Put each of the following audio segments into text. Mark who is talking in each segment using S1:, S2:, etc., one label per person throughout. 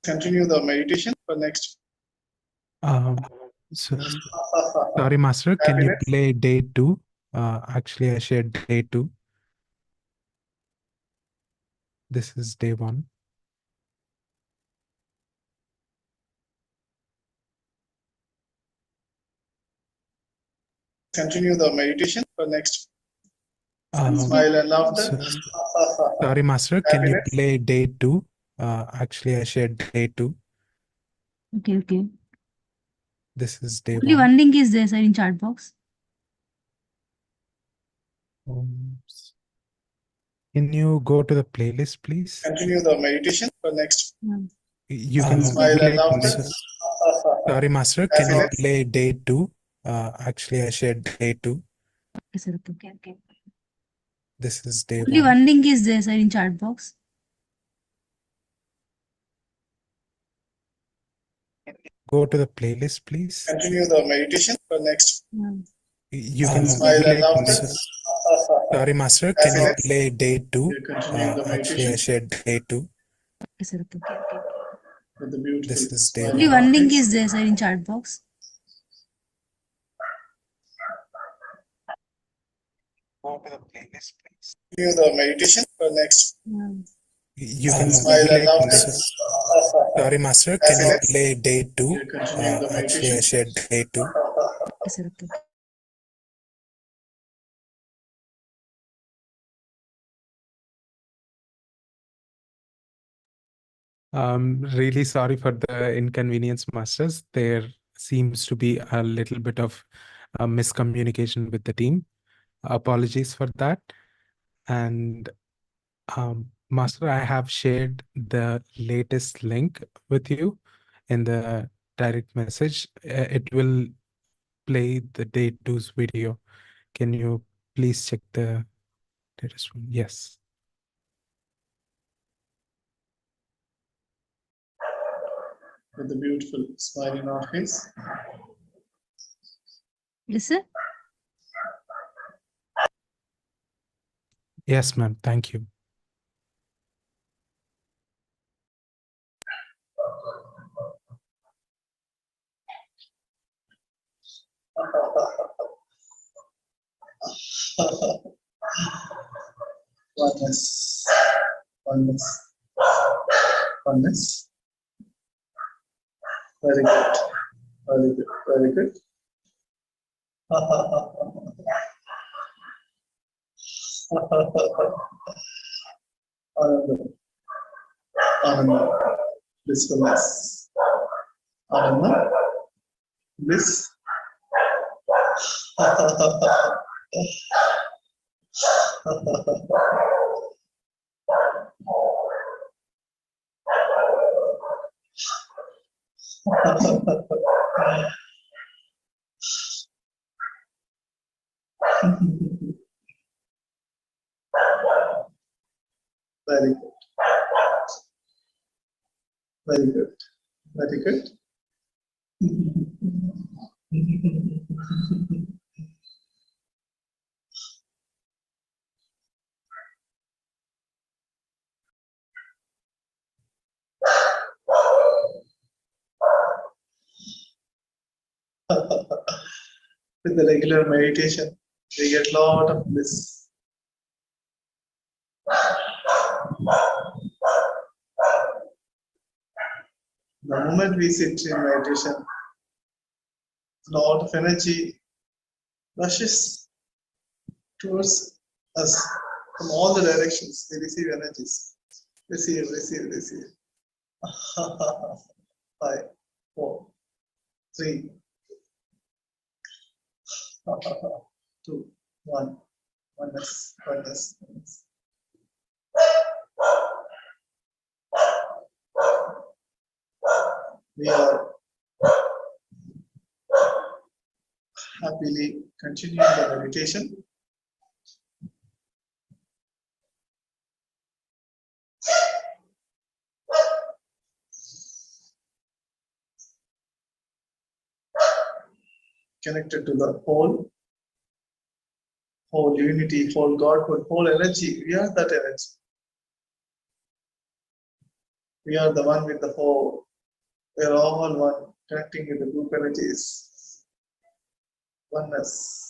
S1: Continue the meditation for next.
S2: Sorry, Master, can you play day 2? Actually, I shared day 2. This is day 1.
S1: Continue the meditation for next. Smile and laughter.
S2: Sorry, Master, can you play day 2? Actually, I shared day 2.
S3: Okay.
S2: This is day
S3: Only
S2: 1.
S3: one link is there, sir, in chat box.
S2: Can you go to the playlist, please?
S1: Continue the meditation for next.
S2: You can
S1: Smile and laughter.
S2: Sorry, Master, can you play day 2? Actually, I shared day 2.
S3: Okay, sir. Okay.
S2: This is day
S3: Only
S2: 1.
S3: one link is there, sir, in chat box.
S2: Go to the playlist, please.
S1: Continue the meditation for next.
S2: You can
S1: Smile and laughter.
S2: Sorry, Master, can you play day 2?
S1: Continue the
S2: Actually, I
S1: meditation
S2: shared day 2.
S3: Okay, sir. Okay.
S1: with the beautiful.
S2: This is day
S3: Only
S2: 1.
S3: one link is there, sir, in chat box.
S2: Go to the playlist, please.
S1: Continue the meditation for next.
S2: You can
S1: Smile and laughter.
S2: Sorry, Master, can you play day 2?
S1: Continue the
S2: Actually, I
S1: meditation.
S2: shared day 2.
S3: Okay, sir. Okay.
S2: Really sorry for the inconvenience, Masters. There seems to be a little bit of miscommunication with the team. Apologies for that. And Master, I have shared the latest link with you in the direct message. It will play the day 2's video. Can you please check the latest one? Yes.
S1: With the beautiful smile in our face.
S3: Yes, sir.
S2: Yes, ma'am. Thank you.
S1: Oneness. Very good. Ananda, blissfulness. Ananda, bliss. Very good. With the regular meditation, we get a lot of bliss. The moment we sit in meditation, a lot of energy rushes towards us from all the directions. We receive energies. Receive. 5, 4, 3, 2, 1. Oneness. We are happily continue the meditation. Connected to the whole unity, whole Godhood, whole energy. We are that energy. We are the one with the whole. We are all one, connecting with the group energies. Oneness.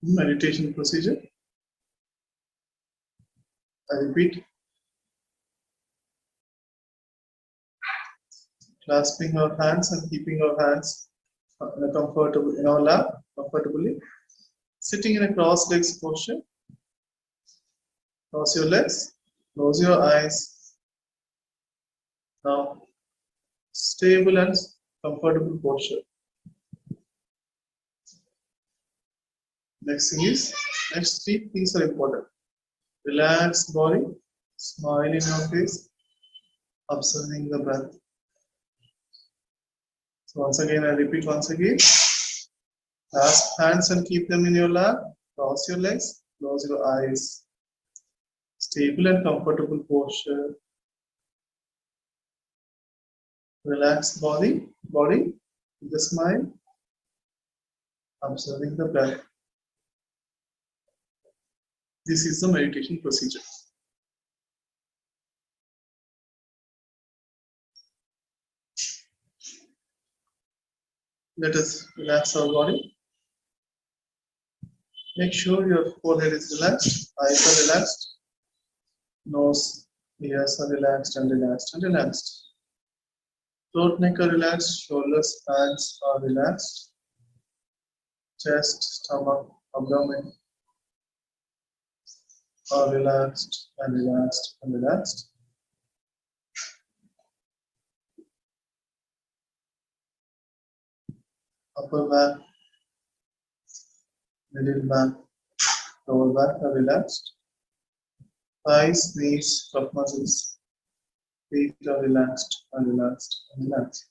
S1: Meditation procedure. I repeat. Clasping our hands and keeping our hands in our lap, comfortably. Sitting in a cross legs posture. Cross your legs, close your eyes. Now, stable and comfortable posture. Next three things are important. Relaxed body, smile in your face, observing the breath. So once again, I repeat once again. Clasp hands and keep them in your lap. Cross your legs, close your eyes. Stable and comfortable posture. Relaxed body with a smile, observing the breath. This is the meditation procedure. Let us relax our body. Make sure your forehead is relaxed, eyes are relaxed, nose, ears are relaxed and relaxed and relaxed. Throat, neck are relaxed, shoulders, hands are relaxed. Chest, stomach, abdomen are relaxed and relaxed and relaxed. Upper back, middle back, lower back are relaxed. Thighs, knees, calf muscles, feet are relaxed and relaxed and relaxed.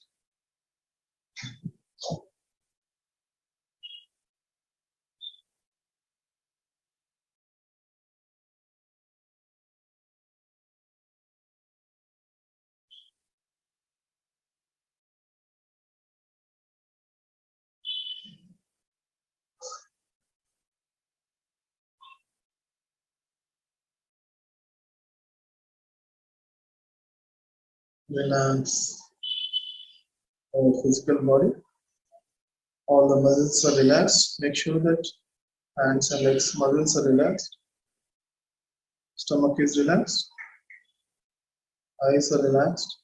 S1: Relax our physical body. All the muscles are relaxed. Make sure that hands and legs muscles are relaxed. Stomach is relaxed. Eyes are relaxed.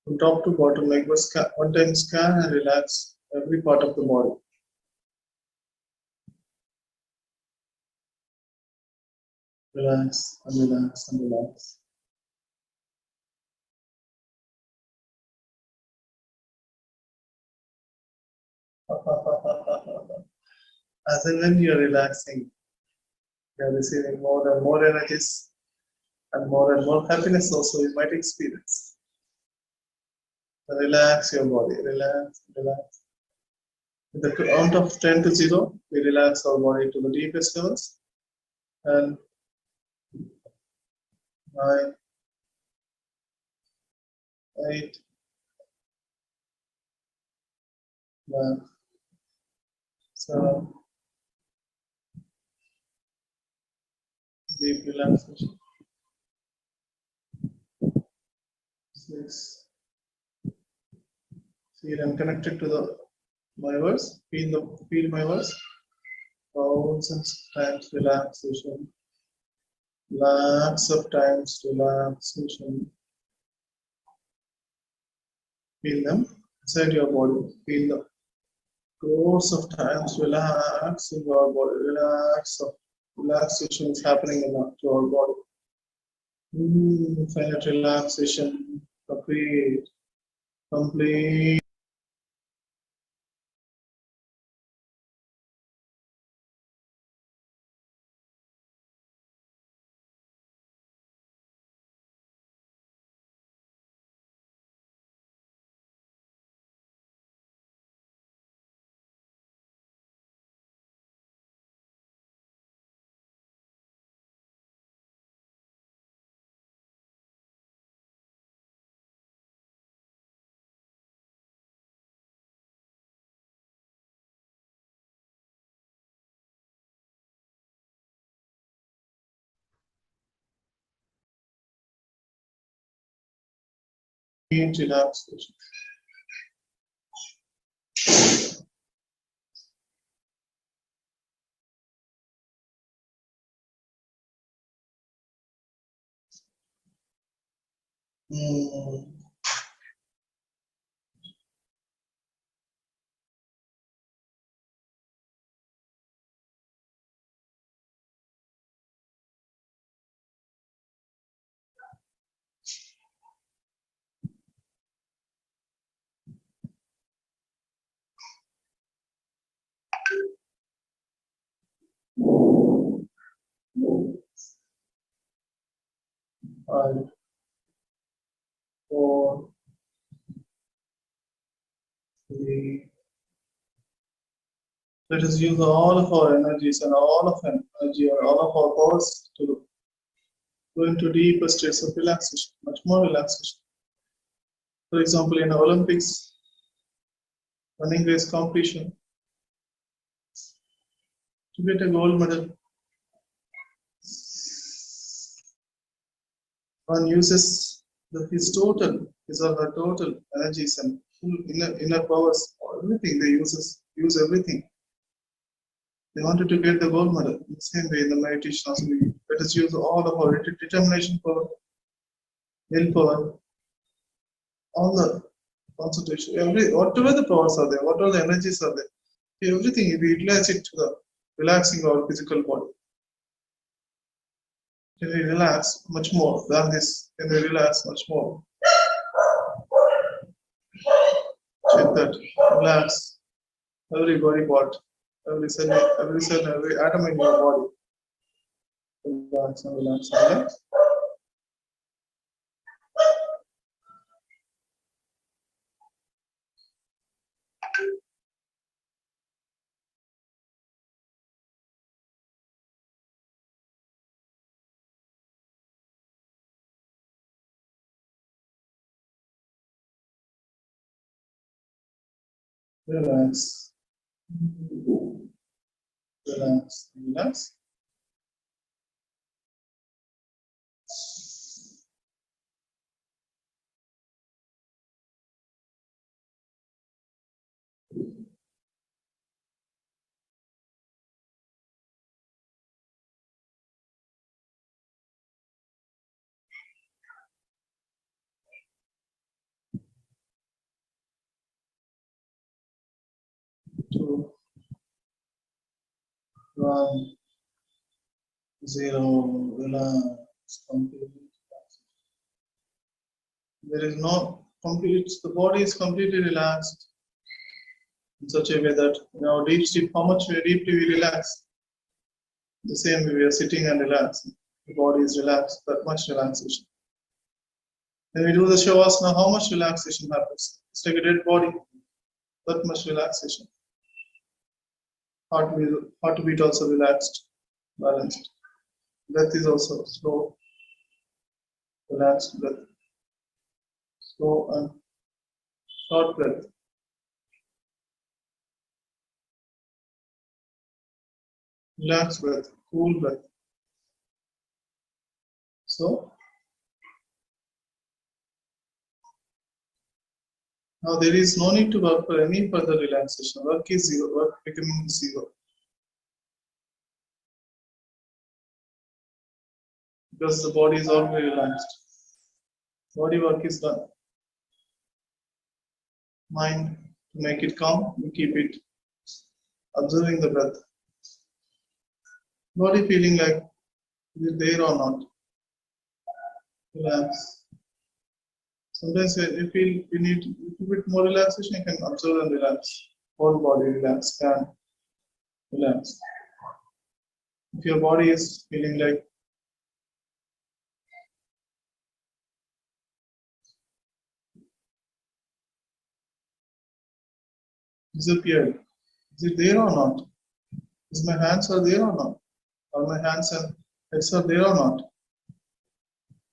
S1: From top to bottom, like one time scan and relax every part of the body. Relax and relax and relax. As and when you are relaxing, you are receiving more and more energies and more happiness also you might experience. So relax your body, relax, relax. With the count of 10 to 0, we relax our body to the deepest levels. And 9, 8, 9, 7, deep relaxation. 6. Feel I'm connected to my verse. Feel my verse. Thousands times relaxation. Lots of times relaxation. Feel them inside your body. Feel the crores of times relaxing your body. Relaxation is happening to our body. Infinite relaxation, complete. Relaxation. Five, four, three. Let us use all of our energies and all of energy or all of our powers to go into deeper states of relaxation, much more relaxation. For example, in the Olympics, running race competition, to get a gold medal, one uses his or her total energies and full inner powers, everything they use everything. They wanted to get the gold medal. In the same way, in the meditation also, let us use all of our determination power, willpower, all the concentration, whatever the powers are there, whatever the energies are there, everything we utilize it to the relaxing our physical body. Can we relax much more than this? Can we relax much more? Check that. Relax every body part, every cell, every atom in your body. Relax and relax and relax. Relax. Relax. Relax. Two, one, zero. Relax. Complete. There is no complete. The body is completely relaxed in such a way that deep sleep. How much deeply we relax? The same way we are sitting and relaxing. The body is relaxed. That much relaxation. When we do the shavasana, how much relaxation happens? It's like a dead body. That much relaxation. Heartbeat also relaxed, balanced. Breath is also slow, relaxed breath. Slow and short breath. Relaxed breath, cool breath. So, now there is no need to work for any further relaxation. Work is zero, work becoming zero. Because the body is already relaxed. Body work is done. mind to make it calm. We keep it observing the breath. Body feeling like is it there or not? Relax. Sometimes you feel you need a little bit more relaxation, you can observe and relax. Whole body relax, can relax. If your body is feeling like disappeared, is it there or not? Is my hands are there or not? Or my hands and legs are there or not?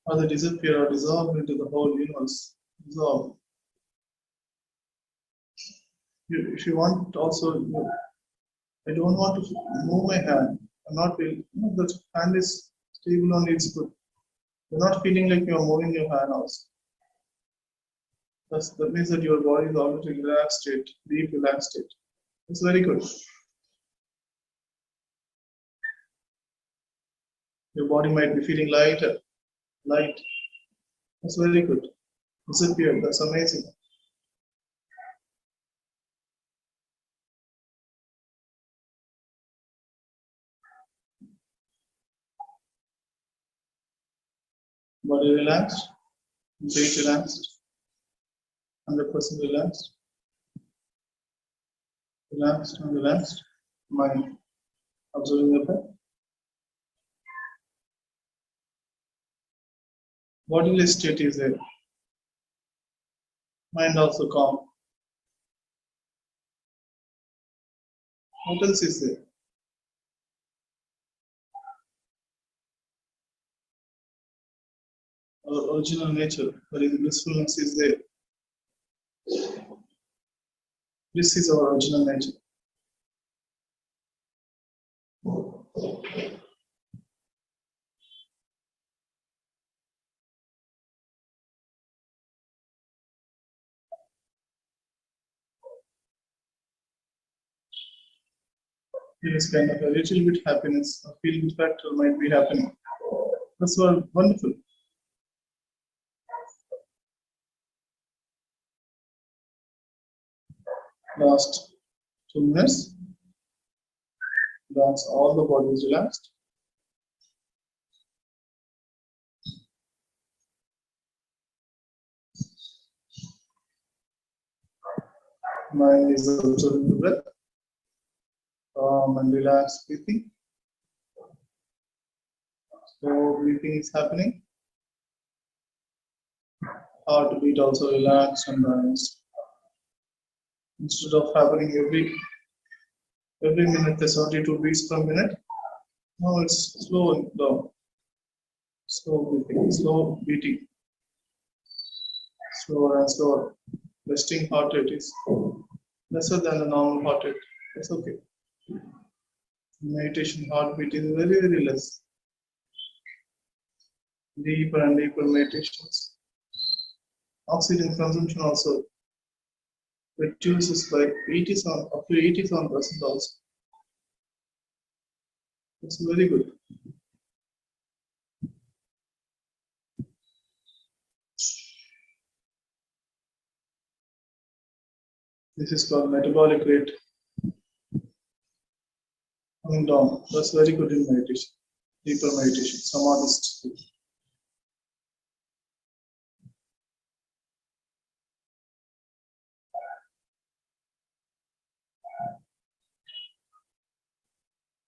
S1: Or they disappear or dissolve into the whole universe? Dissolve. If you want also, I don't want to move my hand. I'm not feeling, the hand is stable only, it's good. You're not feeling like you're moving your hand also. That means that your body is already relaxed state, deep relaxed state. It's very good. Your body might be feeling lighter, light. That's very good. Disappeared. That's amazing. Body relaxed, weight relaxed, 100% relaxed, relaxed and relaxed. Mind observing the breath. Bodiless state is there. Mind also calm. What else is there? Our original nature, where is blissfulness is there. This is our original nature. There is kind of a little bit happiness, a feel good factor might be happening. That's wonderful. Last 2 minutes. That's all the body is relaxed. Mind is observing the breath. Calm and relaxed breathing. So breathing is happening. Heartbeat also relaxed and balanced. Instead of happening every minute, there's 72 beats per minute. Now it's slow down. Slow breathing, slow beating. Slower and slower. Resting heart rate is lesser than the normal heart rate. That's okay. Meditation heartbeat is very, very less. Deeper and deeper meditations. Oxygen consumption also reduces by 87% up to 87% also. It's very good. This is called metabolic rate coming down. That's very good in meditation, deeper meditation, samadhist.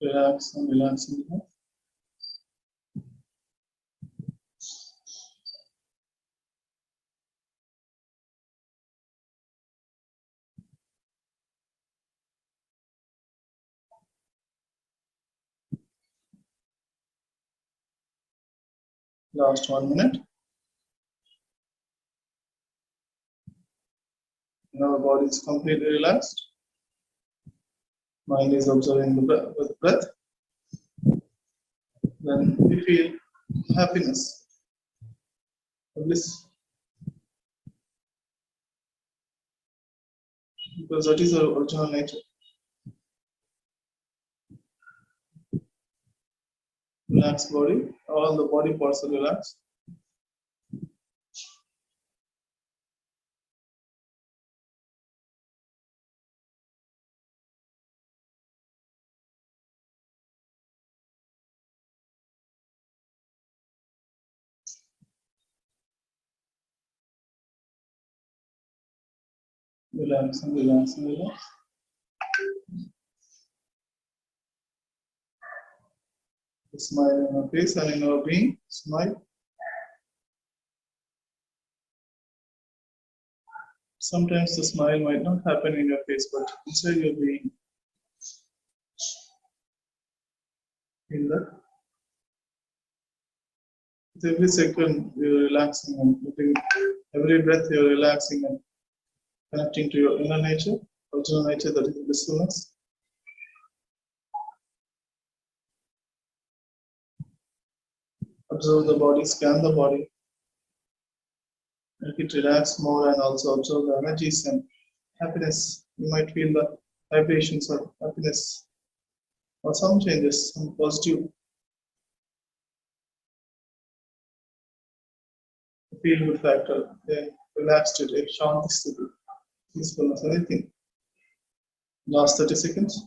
S1: Relax and relax and relax. Last 1 minute. Now our body is completely relaxed. Mind is observing the breath. Then we feel happiness, bliss. Because that is our original nature. Relaxed body, all the body parts are relaxed. Relax and relax and relax. Smile in our face and in our being. Smile. Sometimes the smile might not happen in your face, but inside your being. Feel that? With every second, you're relaxing, and with every breath, you're relaxing and connecting to your inner nature, original nature, that is blissfulness. Observe the body, scan the body, make it relax more, and also observe the energies and happiness. You might feel the vibrations of happiness or some changes, some positive feel good factor, relaxed state, shanti state, peacefulness, anything. Last 30 seconds.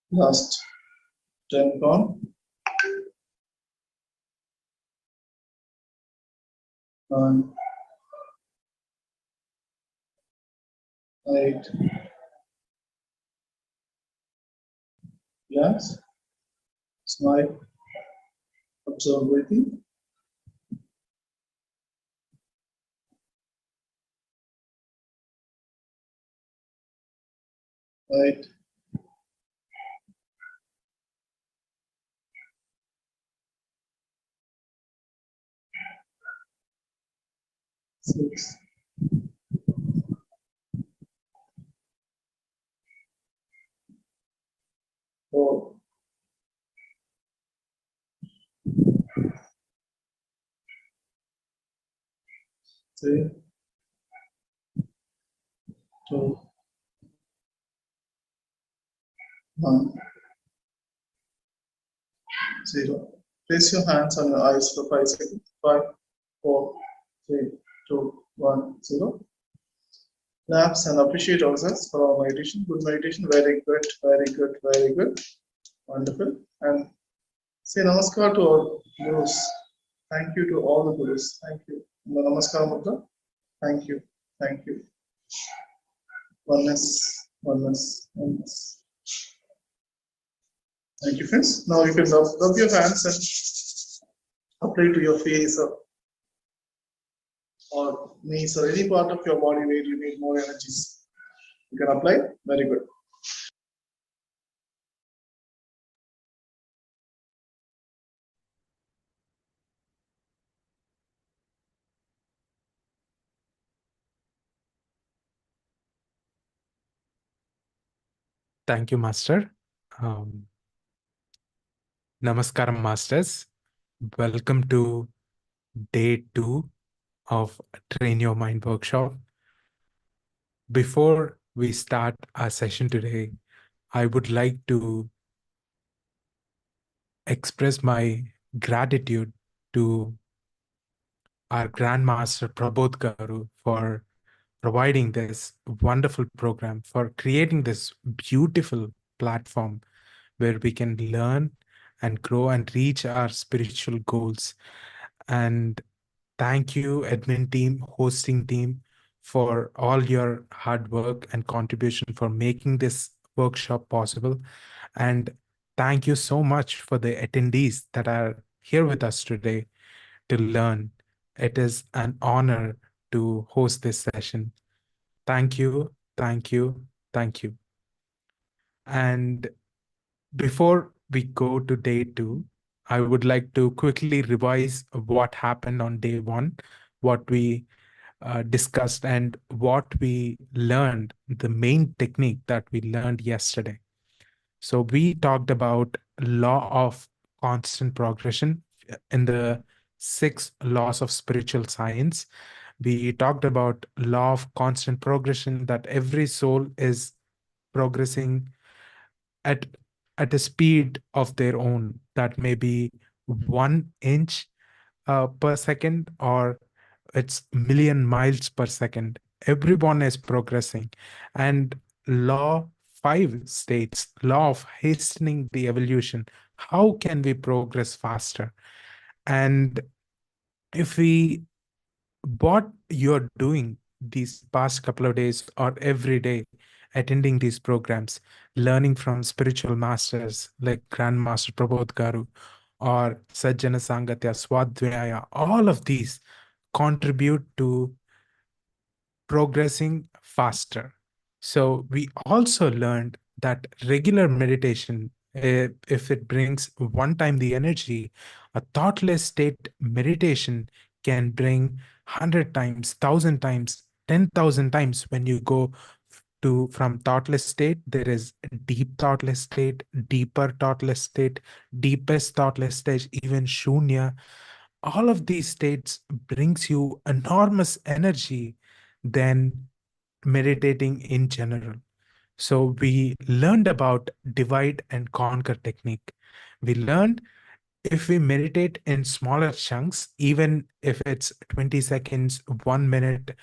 S1: Last 10 count. 9, 8, relax, smile, observe breathing. 8, 6, 4, 3, 2, 1, 0. Place your hands on your eyes for 5 seconds. 5, 4, 3, 2, 1, 0. Claps and appreciate ourselves for our meditation. Good meditation. Very good, very good, very good. Wonderful. And say namaskar to our gurus. Thank you to all the gurus. Thank you. Namaskar Mudra. Thank you. Thank you. Oneness, oneness, oneness. Thank you, friends. Now you can rub your hands and apply to your face or knees or any part of your body where you need more energies. You can apply. Very good.
S2: Thank you, Master. Namaskaram, Masters. Welcome to day 2 of Train Your Mind workshop. Before we start our session today, I would like to express my gratitude to our Grandmaster Prabodh Garu for providing this wonderful program, for creating this beautiful platform where we can learn and grow and reach our spiritual goals. And thank you, admin team, hosting team, for all your hard work and contribution for making this workshop possible. And thank you so much for the attendees that are here with us today to learn. It is an honor to host this session. Thank you, thank you, thank you. And before we go to day 2, I would like to quickly revise what happened on day 1, what we discussed and what we learned, the main technique that we learned yesterday. So we talked about law of constant progression, in the 6 laws of spiritual science. We talked about law of constant progression, that every soul is progressing at a speed of their own, that may be 1 inch per second, or it's million miles per second. Everyone is progressing. And law 5 states, law of hastening the evolution. How can we progress faster? And if we, what you're doing these past couple of days or every day, attending these programs, learning from spiritual masters like Grandmaster Prabodh Garu or Sajjana Sangatya, Swadhyaya, all of these contribute to progressing faster. So we also learned that regular meditation, if it brings one time the energy, a thoughtless state meditation can bring 100 times, 1,000 times, 10,000 times. When you go to from thoughtless state, there is deep thoughtless state, deeper thoughtless state, deepest thoughtless stage, even shunya. All of these states brings you enormous energy than meditating in general. So we learned about divide and conquer technique. We learned if we meditate in smaller chunks, even if it's 20 seconds, 1 minute,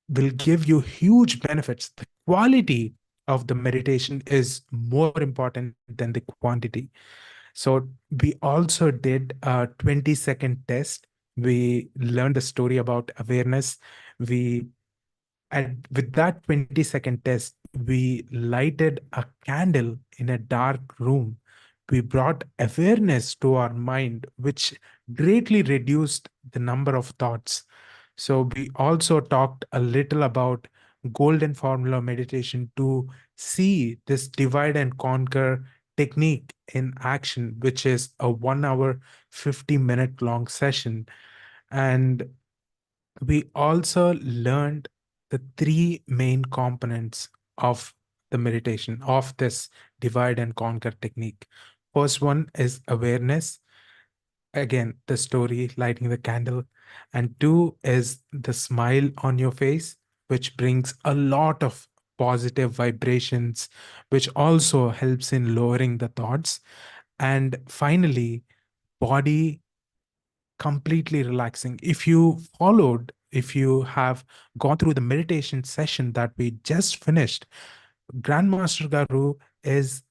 S2: will give you huge benefits. The quality of the meditation is more important than the quantity. So we also did a 20-second test. We learned the story about awareness. And with that 20-second test, we lighted a candle in a dark room. We brought awareness to our mind, which greatly reduced the number of thoughts. So we also talked a little about golden formula meditation to see this divide and conquer technique in action, which is a 1 hour, 50-minute long session. And we also learned the 3 main components of the meditation, of this divide and conquer technique. First one is awareness. Again, the story, lighting the candle. And 2 is the smile on your face, which brings a lot of positive vibrations, which also helps in lowering the thoughts. And finally, body completely relaxing. If you have gone through the meditation session that we just finished, Grandmaster Garu is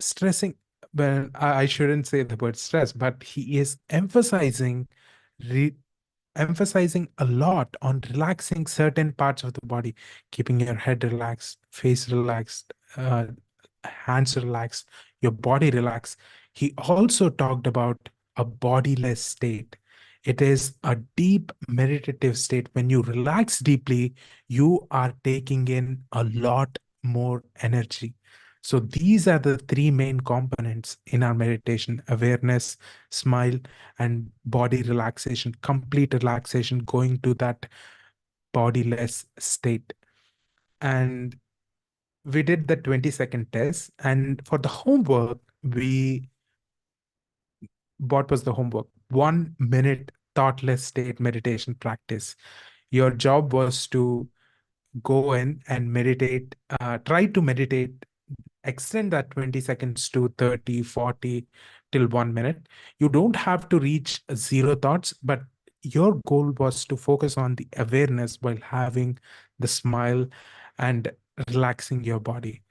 S2: stressing, well, I shouldn't say the word stress, but he is re emphasizing a lot on relaxing certain parts of the body, keeping your head relaxed, face relaxed, hands relaxed, your body relaxed. He also talked about a bodiless state. It is a deep meditative state. When you relax deeply, you are taking in a lot more energy. So these are the 3 main components in our meditation: awareness, smile, and body relaxation, complete relaxation, going to that bodiless state. And we did the 20-second test. And for the homework, what was the homework? 1 minute thoughtless state meditation practice. Your job was to go in and meditate, try to meditate, extend that 20 seconds to 30, 40, till 1 minute. You don't have to reach zero thoughts, but your goal was to focus on the awareness while having the smile and relaxing your body.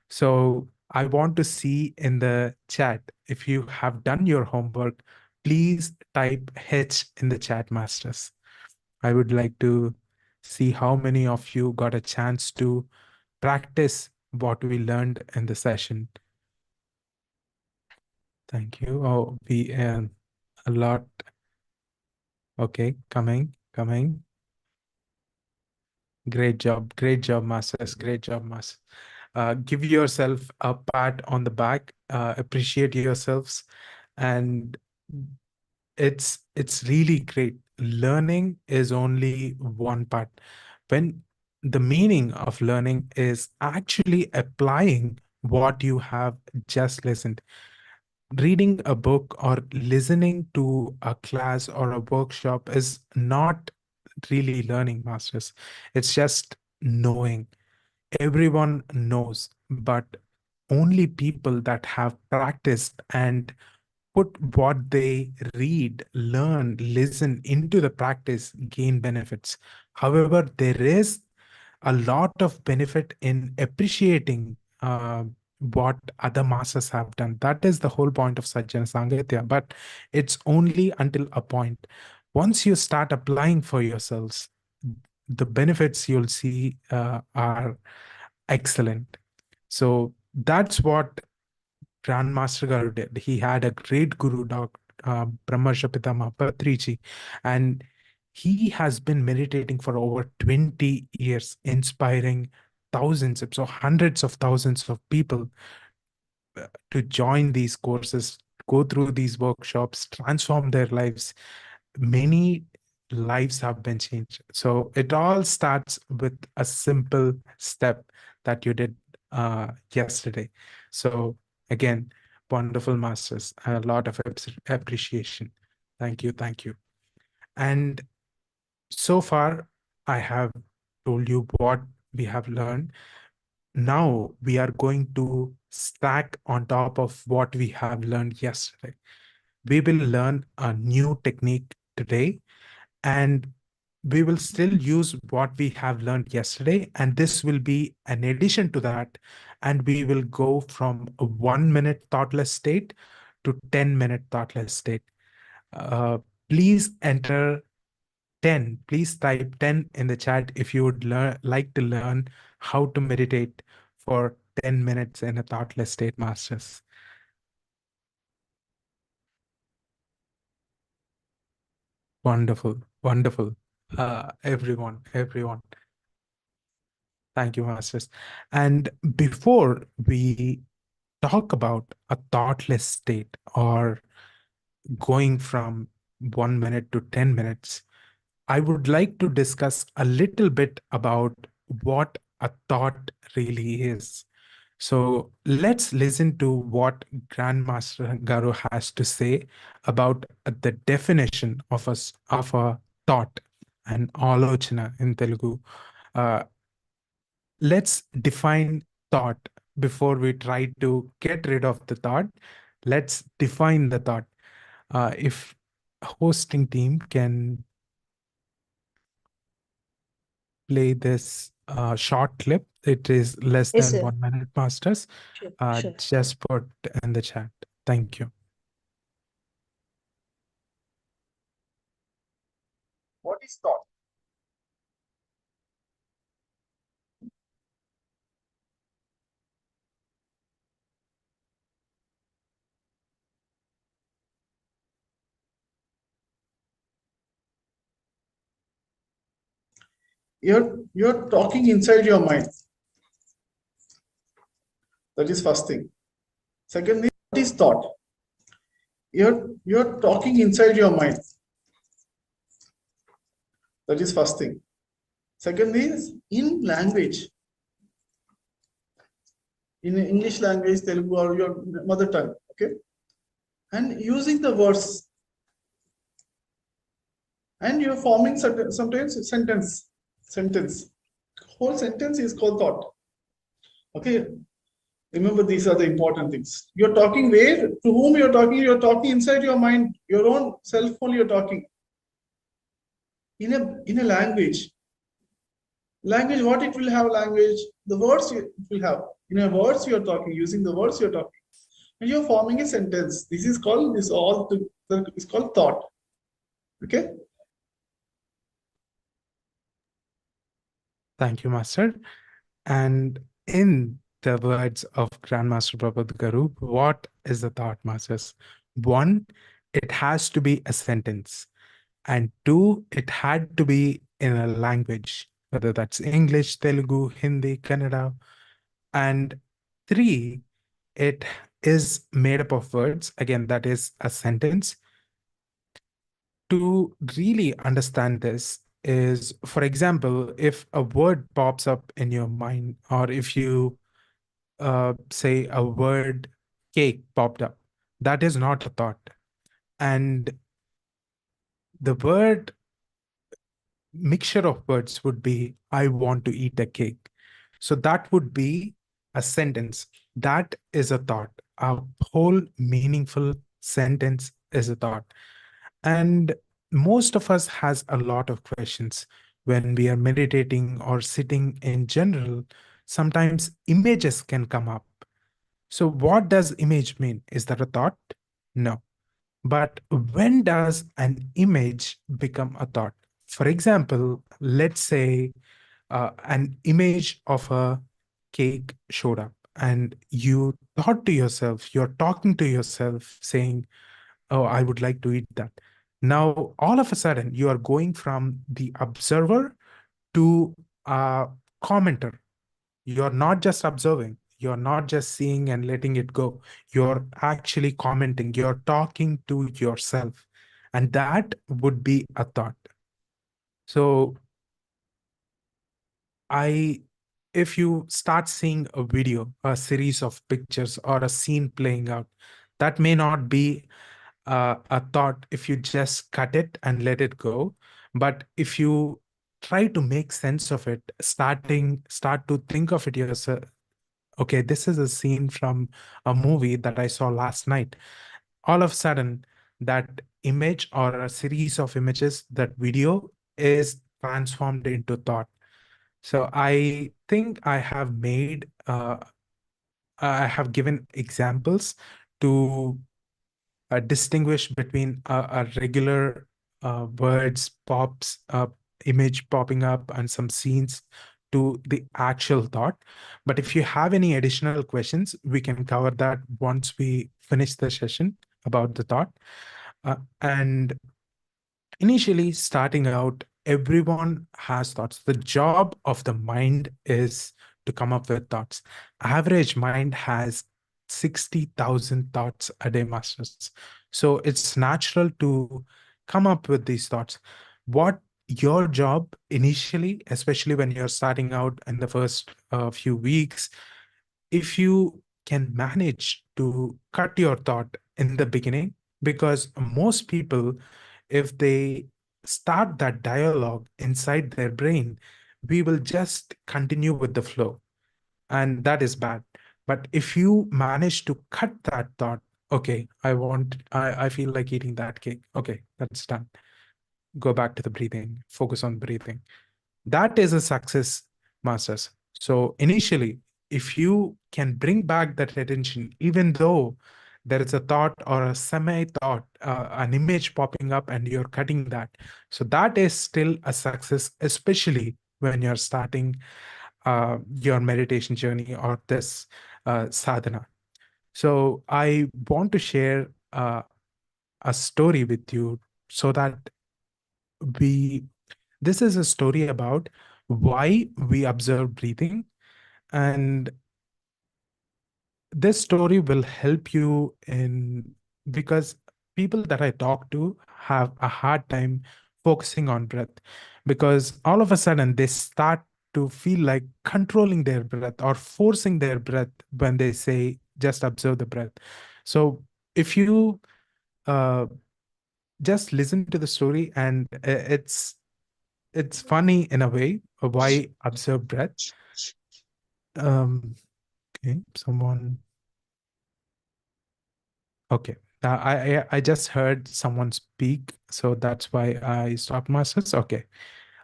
S2: So I want to see in the chat, if you have done your homework, please type H in the chat, masters. I would like to see how many of you got a chance to practice what we learned in the session. Thank you. Oh, we a lot. Okay, coming. Great job, masters. Great job, masters. Give yourself a pat on the back. Appreciate yourselves, and it's really great. Learning is only one part. When the meaning of learning is actually applying what you have just listened. reading a book or listening to a class or a workshop is not really learning, masters. It's just knowing. Everyone knows, but only people that have practiced and put what they read, learn, listen into the practice gain benefits. However, there is a lot of benefit in appreciating what other masters have done. That is the whole point of Sajjana Sangatya, but it's only until a point. Once you start applying for yourselves, the benefits you'll see are excellent. So that's what Grandmaster Garu did. He had a great guru, Brahmarsha Pitama Patriji, and he has been meditating for over 20 years, inspiring thousands, so hundreds of thousands of people to join these courses, go through these workshops, transform their lives. Many lives have been changed. So it all starts with a simple step that you did yesterday. So again, wonderful masters, a lot of appreciation. Thank you, thank you. And so far, I have told you what we have learned. Now we are going to stack on top of what we have learned yesterday. We will learn a new technique today, and we will still use what we have learned yesterday. And this will be an addition to that. And we will go from a 1 minute thoughtless state to 10-minute thoughtless state. Uh, Please enter 10. Please type 10 in the chat if you would like to learn how to meditate for 10 minutes in a thoughtless state, masters. Wonderful, wonderful. Everyone. Thank you, masters. And before we talk about a thoughtless state or going from 1 minute to 10 minutes, I would like to discuss a little bit about what a thought really is. So let's listen to what Grandmaster Garu has to say about the definition of a thought and alochana in Telugu. Uh, let's define thought before we try to get rid of the thought. Let's define the thought. If hosting team can play this short clip. It is less
S4: Yes,
S2: than
S4: sir.
S2: 1 minute, masters.
S4: Sure.
S2: Just put in the chat. Thank you.
S1: What is thought? You're talking inside your mind. That is first thing. Secondly, what is thought? You're talking inside your mind. That is first thing. Second is in language. In English language, Telugu or your mother tongue. Okay. And using the words. And you're forming sometimes sentence. Whole sentence is called thought. Okay. Remember, these are the important things. You're talking where, to whom you're talking inside your mind, your own self only you're talking. In a language. Language, what it will have language? The words it will have. In a words you're talking, using the words you're talking. And you're forming a sentence. This is called, it's called thought. Okay?
S2: Thank you, Master. And in the words of Grandmaster Prabodh Garu, what is the thought, masters? 1, it has to be a sentence. And 2, it had to be in a language, whether that's English, Telugu, Hindi, Kannada. And 3, it is made up of words. Again, that is a sentence. To really understand this is, for example, if a word pops up in your mind, or if you say a word cake popped up, That is not a thought. And the word mixture of words would be, I want to eat a cake. So that would be a sentence. That is a thought. A whole meaningful sentence is a thought. And most of us has a lot of questions when we are meditating or sitting in general. Sometimes images can come up. So what does image mean? Is that a thought? No. But when does an image become a thought? For example, let's say an image of a cake showed up and you thought to yourself, you're talking to yourself saying, oh, I would like to eat that. Now, all of a sudden, you are going from the observer to a commenter. You're not just observing, you're not just seeing and letting it go. You're actually commenting, you're talking to yourself. And that would be a thought. So if you start seeing a video, a series of pictures, or a scene playing out, that may not be a thought if you just cut it and let it go. But if you try to make sense of it, start to think of it yourself. Okay, this is a scene from a movie that I saw last night. All of a sudden, that image or a series of images, that video is transformed into thought. So I think I have given examples to distinguish between a regular image popping up and some scenes to the actual thought. But if you have any additional questions, we can cover that once we finish the session about the thought. And initially, starting out, everyone has thoughts. The job of the mind is to come up with thoughts. Average mind has 60,000 thoughts a day, masters. So it's natural to come up with these thoughts. What your job initially, especially when you're starting out in the first few weeks, if you can manage to cut your thought in the beginning, because most people, if they start that dialogue inside their brain, we will just continue with the flow, and that is bad. But if you manage to cut that thought, okay, I feel like eating that cake, okay, that's done, go back to the breathing, focus on breathing, that is a success, masters. So initially, if you can bring back that attention, even though there is a thought or a semi thought, an image popping up and you're cutting that, so that is still a success, especially when you're starting your meditation journey or this sadhana. So I want to share a story with you so that we this is a story about why we observe breathing. And this story will help you in because people that I talk to have a hard time focusing on breath, because all of a sudden they start to feel like controlling their breath or forcing their breath when they say just observe the breath. So if you uh, just listen to the story, and it's funny in a way why observe breath. Okay, someone. Okay, I just heard someone speak, so that's why I stopped myself. Okay,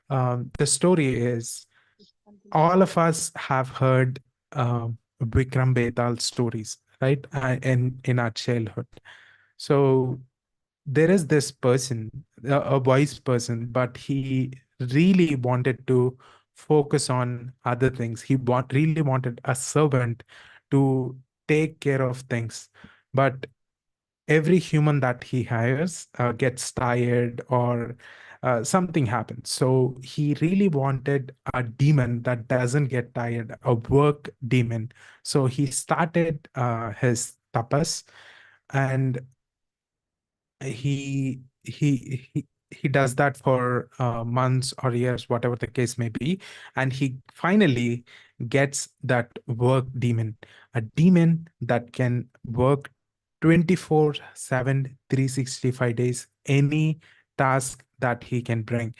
S2: the story is all of us have heard Vikram Betal stories, right? In our childhood. So there is this person, a wise person, but he really wanted to focus on other things. Really wanted a servant to take care of things. But every human that he hires gets tired or something happens. So he really wanted a demon that doesn't get tired, a work demon. So he started his tapas, and he does that for months or years, whatever the case may be, and he finally gets that work demon, a demon that can work 24/7, 365 days, any task that he can bring.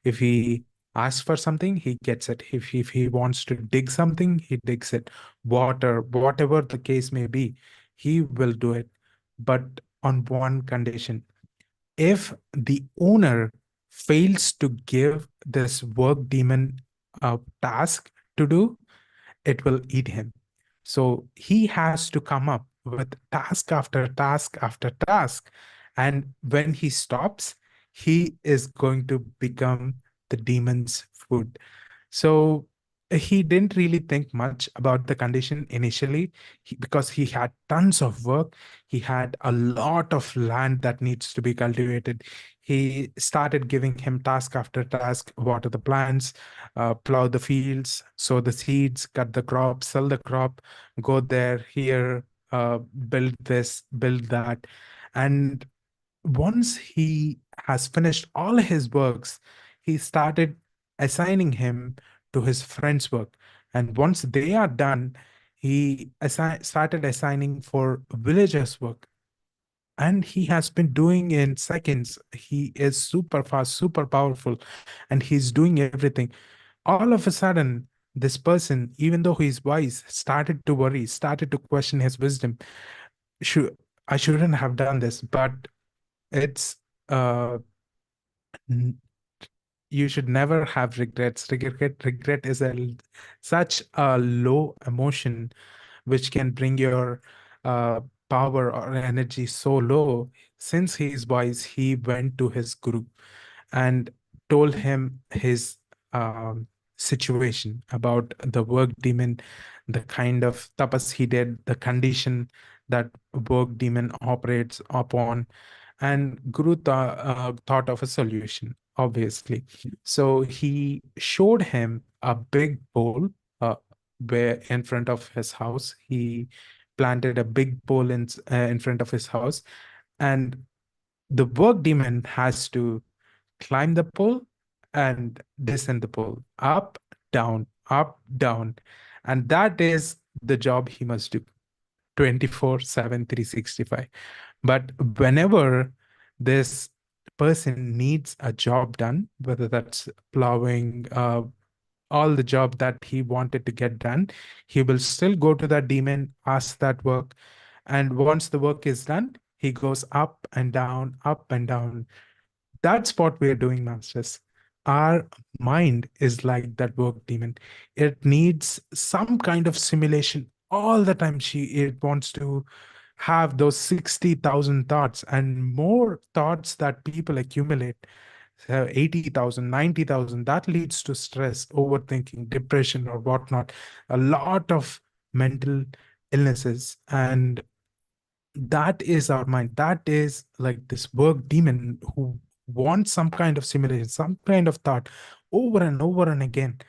S2: If he asks for something, he gets it. If he wants to dig something, he digs it. Water, whatever the case may be, he will do it. But on one condition: if the owner fails to give this work demon a task to do, it will eat him. So he has to come up with task after task after task. And when he stops, he is going to become the demon's food. So he didn't really think much about the condition initially, because he had tons of work. He had a lot of land that needs to be cultivated. He started giving him task after task: water the plants, plow the fields, sow the seeds, cut the crop, sell the crop, go there, here, build this, build that. And once he has finished all his works, he started assigning him to his friend's work. And once they are done, he started assigning for villagers' work. And he has been doing in seconds. He is super fast, super powerful, and he's doing everything. All of a sudden, this person, even though he's wise, started to worry, started to question his wisdom. Should I shouldn't have done this, but it's uh n- you should never have regrets. Regret is such a low emotion which can bring your uh, power or energy so low. Since he is wise, he went to his guru and told him his um, situation about the work demon, the kind of tapas he did, the condition that work demon operates upon. And Guru thought of a solution, obviously. So he showed him a big bowl, uh, where in front of his house. He planted a big bowl in front of his house, and the work demon has to climb the pole and descend the pole, up, down. And that is the job he must do 24/7, 365. But whenever this person needs a job done, whether that's plowing, all the job that he wanted to get done, he will still go to that demon, ask that work. And once the work is done, he goes up and down, up and down. That's what we are doing, masters. Our mind is like that work demon. It needs some kind of simulation all the time. It wants to have those 60,000 thoughts and more thoughts that people accumulate. So 80,000, 90,000, that leads to stress, overthinking, depression, or whatnot. A lot of mental illnesses. And that is our mind. That is like this work demon who wants some kind of simulation, some kind of thought over and over and again.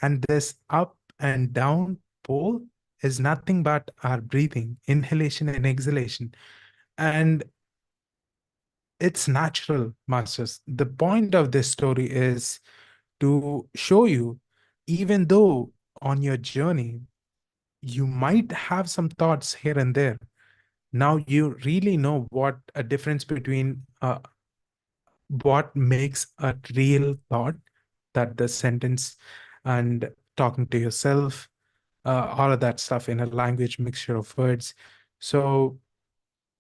S2: And this up and down pole is nothing but our breathing, inhalation and exhalation. And it's natural, masters. The point of this story is to show you, even though on your journey, you might have some thoughts here and there. Now you really know what a difference between what makes a real thought, that the sentence, and talking to yourself, all of that stuff in a language mixture of words. So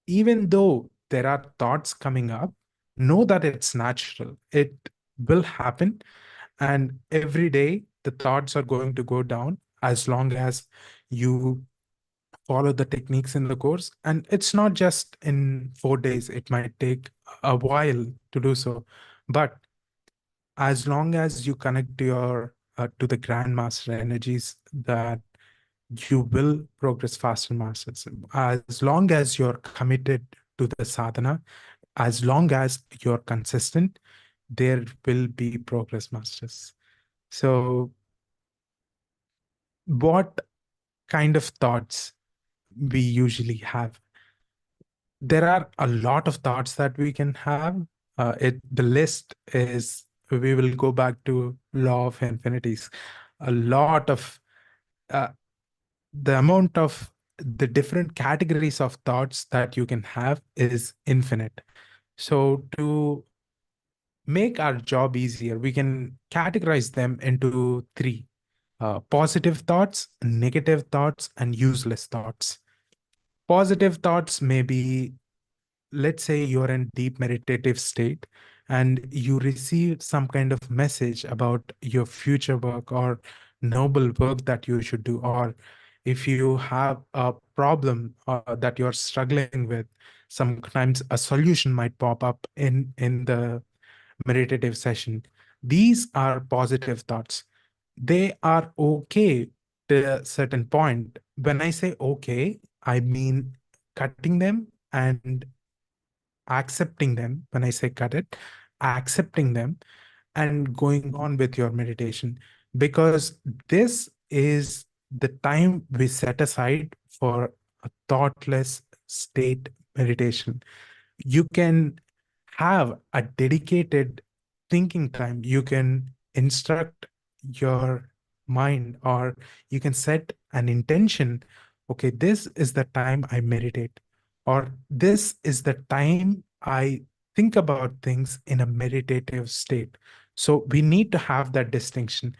S2: even though there are thoughts coming up, know that it's natural. It will happen. And every day the thoughts are going to go down, as long as you follow the techniques in the course. And it's not just in 4 days, it might take a while to do so. But as long as you connect to your to the grandmaster energies, that you will progress faster, masters. As long as you're committed to the sadhana, as long as you're consistent, there will be progress, masters. So what kind of thoughts we usually have? There are a lot of thoughts that we can have. The list is, we will go back to law of infinities. A lot of uh, the amount of the different categories of thoughts that you can have is infinite. So to make our job easier, we can categorize them into three: positive thoughts, negative thoughts, and useless thoughts. Positive thoughts may be, let's say you're in deep meditative state and you receive some kind of message about your future work or noble work that you should do, or if you have a problem that you're struggling with, sometimes a solution might pop up in the meditative session. These are positive thoughts. They are okay to a certain point. When I say okay, I mean cutting them and accepting them. When I say cut it, accepting them and going on with your meditation, because this is the time we set aside for a thoughtless state meditation. You can have a dedicated thinking time. You can instruct your mind, or you can set an intention. Okay, this is the time I meditate, or this is the time I think about things in a meditative state. So we need to have that distinction.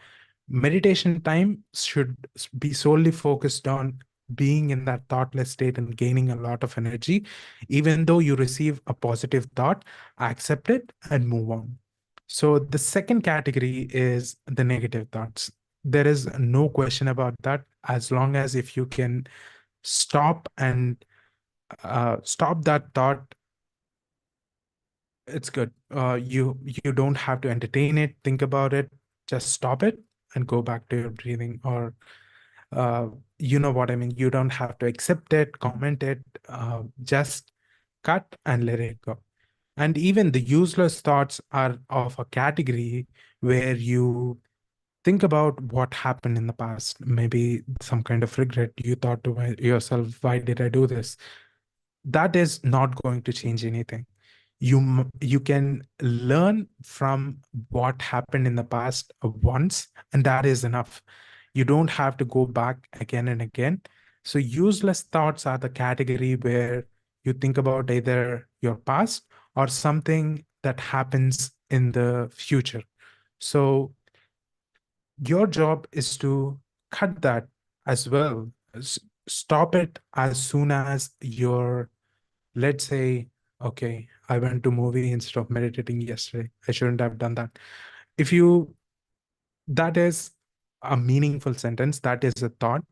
S2: Meditation time should be solely focused on being in that thoughtless state and gaining a lot of energy. Even though you receive a positive thought, accept it and move on. So the second category is the negative thoughts. There is no question about that. As long as if you can stop and stop that thought, it's good. You don't have to entertain it, think about it, just stop it and go back to your breathing, or you know what I mean. You don't have to accept it, comment it, just cut and let it go. And even the useless thoughts are of a category where you think about what happened in the past, maybe some kind of regret. You thought to yourself, why did I do this? That is not going to change anything. You can learn from what happened in the past once, and that is enough. You don't have to go back again and again. So useless thoughts are the category where you think about either your past or something that happens in the future. So your job is to cut that as well. Stop it as soon as you're, let's say, okay, I went to movie instead of meditating yesterday. I shouldn't have done that. If you, that is a meaningful sentence, that is a thought,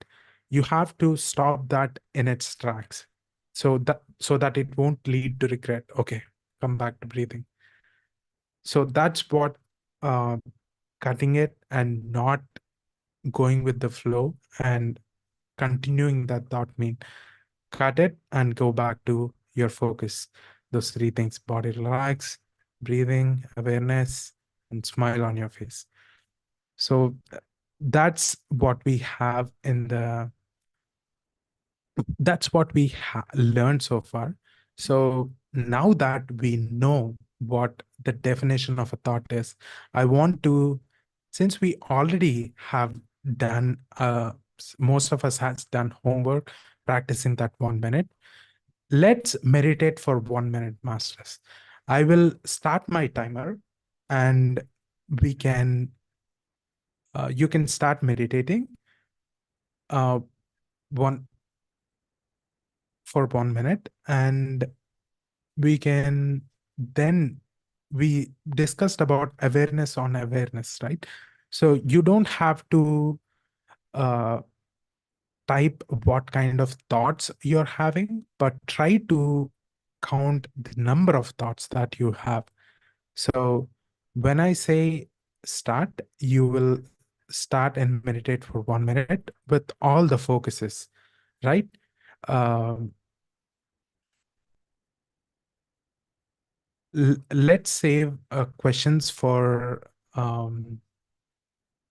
S2: you have to stop that in its tracks. So that it won't lead to regret. Okay, come back to breathing. So that's what uh, cutting it and not going with the flow and continuing that thought mean. Cut it and go back to your focus. Those three things: body relax, breathing, awareness, and smile on your face. So that's what we have in the, that's what we learned so far. So now that we know what the definition of a thought is, I want to, since we already have done, most of us has done homework practicing that 1 minute, let's meditate for 1 minute, masters. I will start my timer and we can, you can start meditating uh, one for 1 minute, and we can then, we discussed about awareness on awareness, right? So you don't have to uh, type what kind of thoughts you're having, but try to count the number of thoughts that you have. So when I say start, you will start and meditate for 1 minute with all the focuses, right? Um, let's save questions for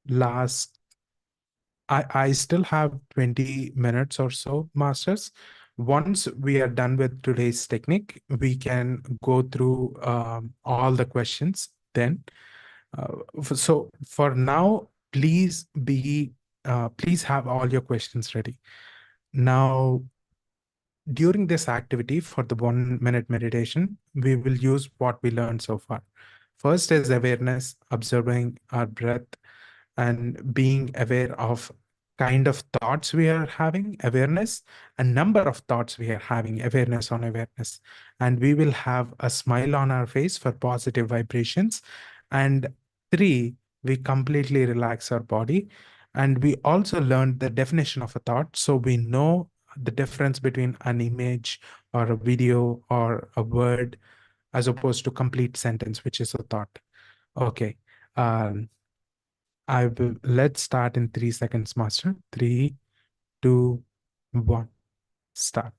S2: last. I still have 20 minutes or so, masters. Once we are done with today's technique, we can go through all the questions then. So for now, please be, please have all your questions ready. Now, during this activity for the 1 minute meditation, we will use what we learned so far. First is awareness, observing our breath and being aware of kind of thoughts we are having, awareness, a number of thoughts we are having, awareness on awareness. And we will have a smile on our face for positive vibrations. And 3, we completely relax our body. And we also learned the definition of a thought. So we know the difference between an image or a video or a word as opposed to complete sentence, which is a thought. Okay. Let's start in 3 seconds, Master. 3, 2, 1, start.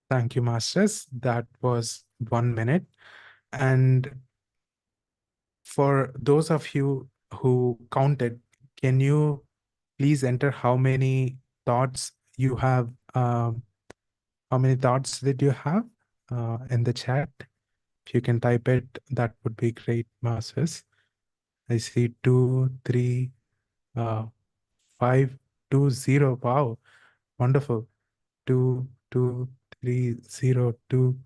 S2: Thank you, Masters. That was 1 minute. And for those of you who counted, can you please enter how many thoughts you have? How many thoughts did you have in the chat? If you can type it, that would be great, Masters. I see 2, 3, 5, 2, 0. Wow, wonderful. 2, 2, 3, 0, 2.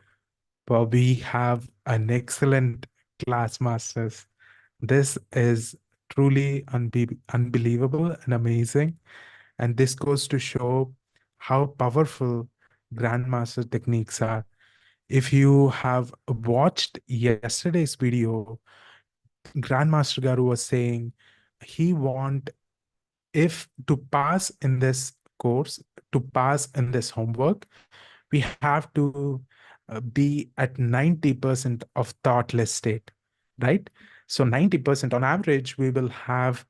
S2: Well, we have an excellent class, Masters. This is truly unbelievable and amazing. And this goes to show how powerful Grandmaster techniques are. If you have watched yesterday's video, Grandmaster Garu was saying he want, if to pass in this course, to pass in this homework, we have to be at 90% of thoughtless state, right? So 90% on average, we will have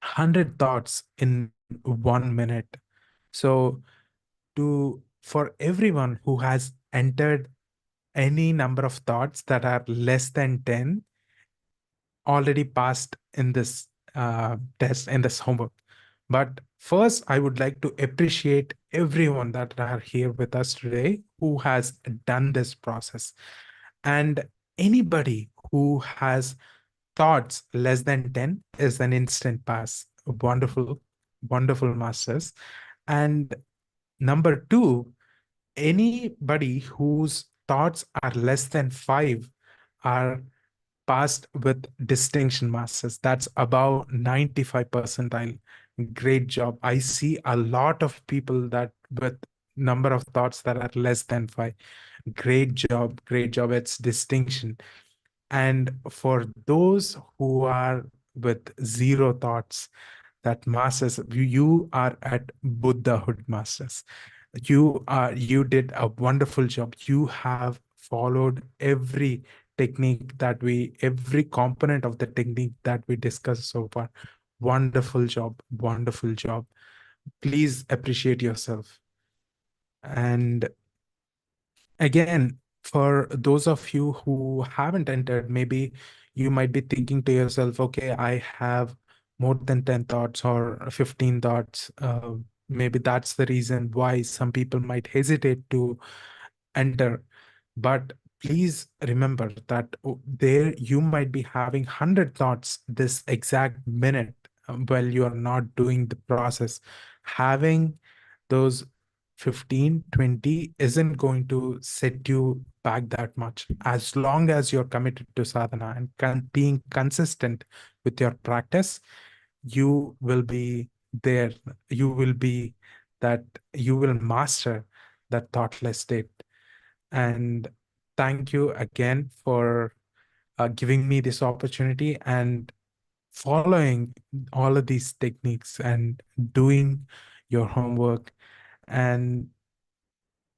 S2: 100 thoughts in 1 minute. So for everyone who has entered any number of thoughts that are less than 10, already passed in this test, in this homework. But first, I would like to appreciate everyone that are here with us today who has done this process. And anybody who has thoughts less than 10 is an instant pass. Wonderful, wonderful, Masters. And number 2, anybody whose thoughts are less than 5 are passed with distinction, Masters. That's above 95 percentile. Great job. I see a lot of people that with number of thoughts that are less than 5. Great job. Great job. It's distinction. And for those who are with 0 thoughts, that Masters, you are at Buddhahood, Masters. You did a wonderful job. You have followed every technique that every component of the technique that we discussed so far. Wonderful job. Wonderful job. Please appreciate yourself. And again, for those of you who haven't entered, maybe you might be thinking to yourself, okay, I have more than 10 thoughts or 15 thoughts. Maybe that's the reason why some people might hesitate to enter. But please remember that there you might be having 100 thoughts this exact minute while you are not doing the process. Having those 15, 20 isn't going to set you back that much. As long as you're committed to sadhana and being consistent with your practice, you will be there. You will be that, you will master that thoughtless state. And thank you again for giving me this opportunity and following all of these techniques and doing your homework. And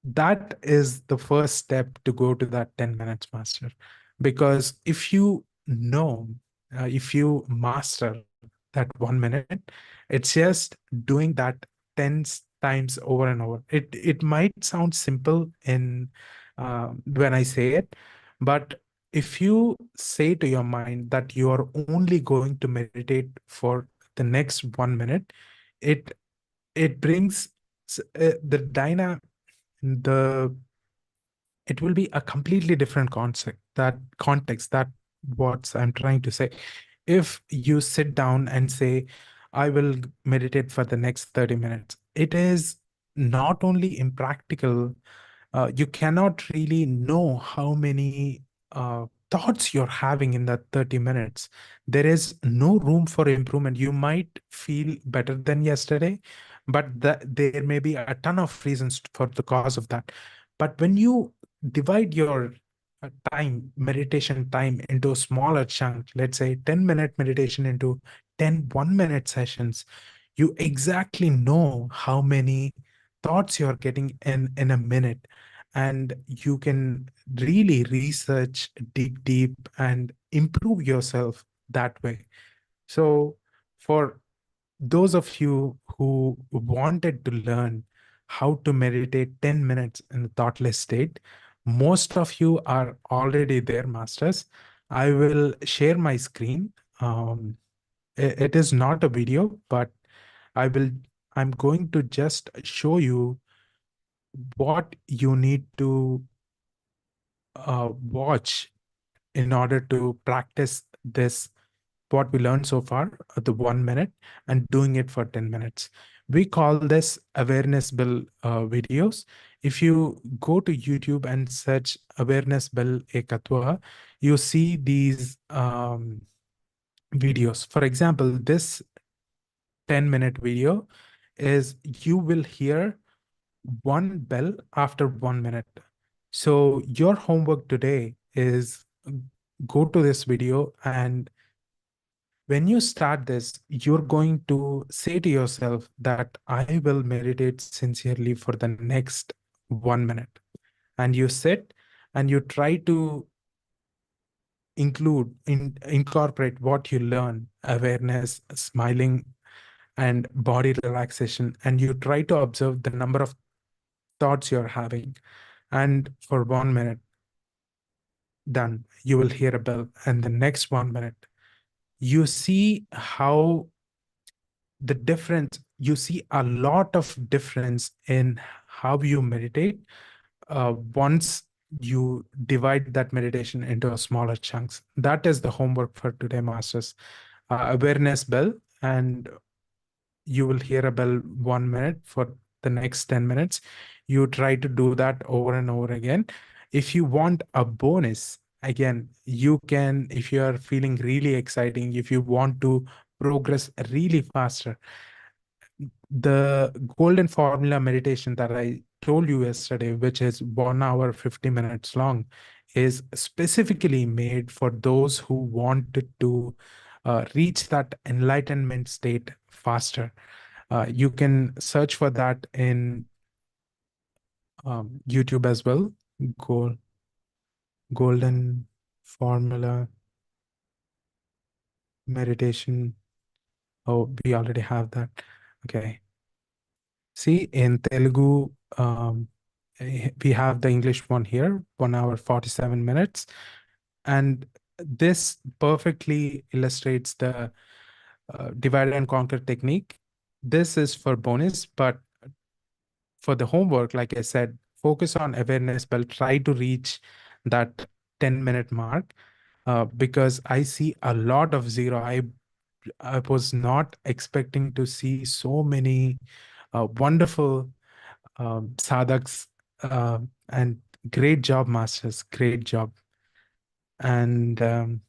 S2: that is the first step to go to that 10 minutes master. Because if you know, if you master that 1 minute, it's just doing that 10 times over and over. It might sound simple in when I say it, but if you say to your mind that you are only going to meditate for the next 1 minute, it it brings the the it will be a completely different context that what I'm trying to say. If you sit down and say, I will meditate for the next 30 minutes, it is not only impractical, you cannot really know how many thoughts you're having in that 30 minutes. There is no room for improvement. You might feel better than yesterday, but there may be a ton of reasons for the cause of that. But when you divide your meditation time into a smaller chunk, let's say 10-minute meditation into 10 1-minute sessions, you exactly know how many thoughts you're getting in a minute, and you can really research, dig deep, and improve yourself that way. So for those of you who wanted to learn how to meditate 10 minutes in the thoughtless state, most of you are already there, masters. I will share my screen. It is not a video, but I'm going to just show you what you need to watch in order to practice this, what we learned so far, the 1 minute, and doing it for 10 minutes. We call this awareness bell videos. If you go to YouTube and search awareness bell ekatva, you see these videos. For example, this 10-minute video is you will hear one bell after 1 minute. So your homework today is go to this video, and when you start this, you're going to say to yourself that I will meditate sincerely for the next 1 minute. And you sit and you try to incorporate what you learn, awareness, smiling, and body relaxation, and you try to observe the number of thoughts you're having. And for 1 minute, done, you will hear a bell. And the next 1 minute, you see how the difference, you see a lot of difference in how you meditate once you divide that meditation into a smaller chunks. That is the homework for today, masters. Awareness bell, and you will hear a bell 1 minute for the next 10 minutes. You try to do that over and over again. If you want a bonus, again, you can, if you are feeling really exciting, if you want to progress really faster, the golden formula meditation that I told you yesterday, which is 1 hour, 50 minutes long, is specifically made for those who wanted to reach that enlightenment state faster. You can search for that in YouTube as well. Golden formula meditation. Oh, we already have that. Okay. See, in Telugu, we have the English one here, 1 hour, 47 minutes. And this perfectly illustrates the divide and conquer technique. This is for bonus, but for the homework, like I said, focus on awareness, but try to reach that 10-minute mark because I see a lot of zero. I was not expecting to see so many wonderful sadhaks, and great job, masters, great job. And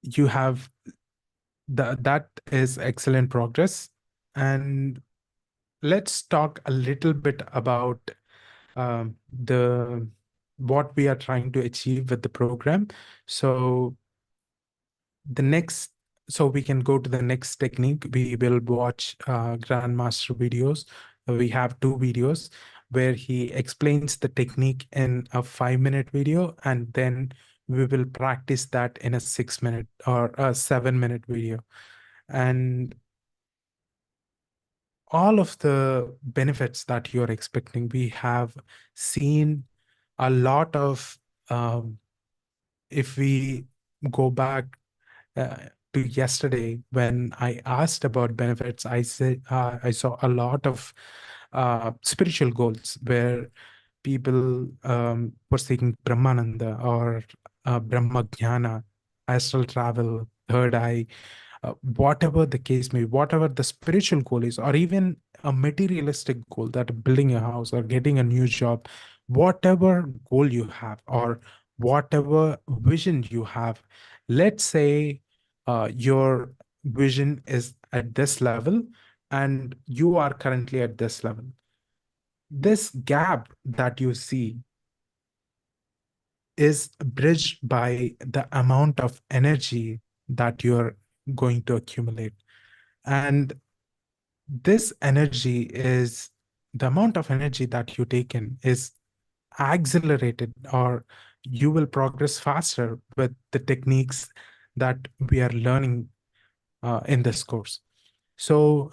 S2: you have that is excellent progress. And let's talk a little bit about the what we are trying to achieve with the program. So the next, so we can go to the next technique. We will watch Grandmaster videos. We have 2 videos where he explains the technique in a 5-minute video, and then we will practice that in a 6-minute or a 7-minute video. And all of the benefits that you're expecting, we have seen a lot of, if we go back uh, to yesterday when I asked about benefits, I said I saw a lot of spiritual goals where people were seeking Brahmananda or Brahma Jnana, astral travel, third eye, whatever the case may be, whatever the spiritual goal is, or even a materialistic goal, that building a house or getting a new job, whatever goal you have or whatever vision you have, let's say your vision is at this level and you are currently at this level. This gap that you see is bridged by the amount of energy that you're going to accumulate. And this energy is the amount of energy that you take in is accelerated, or you will progress faster with the techniques that we are learning in this course. So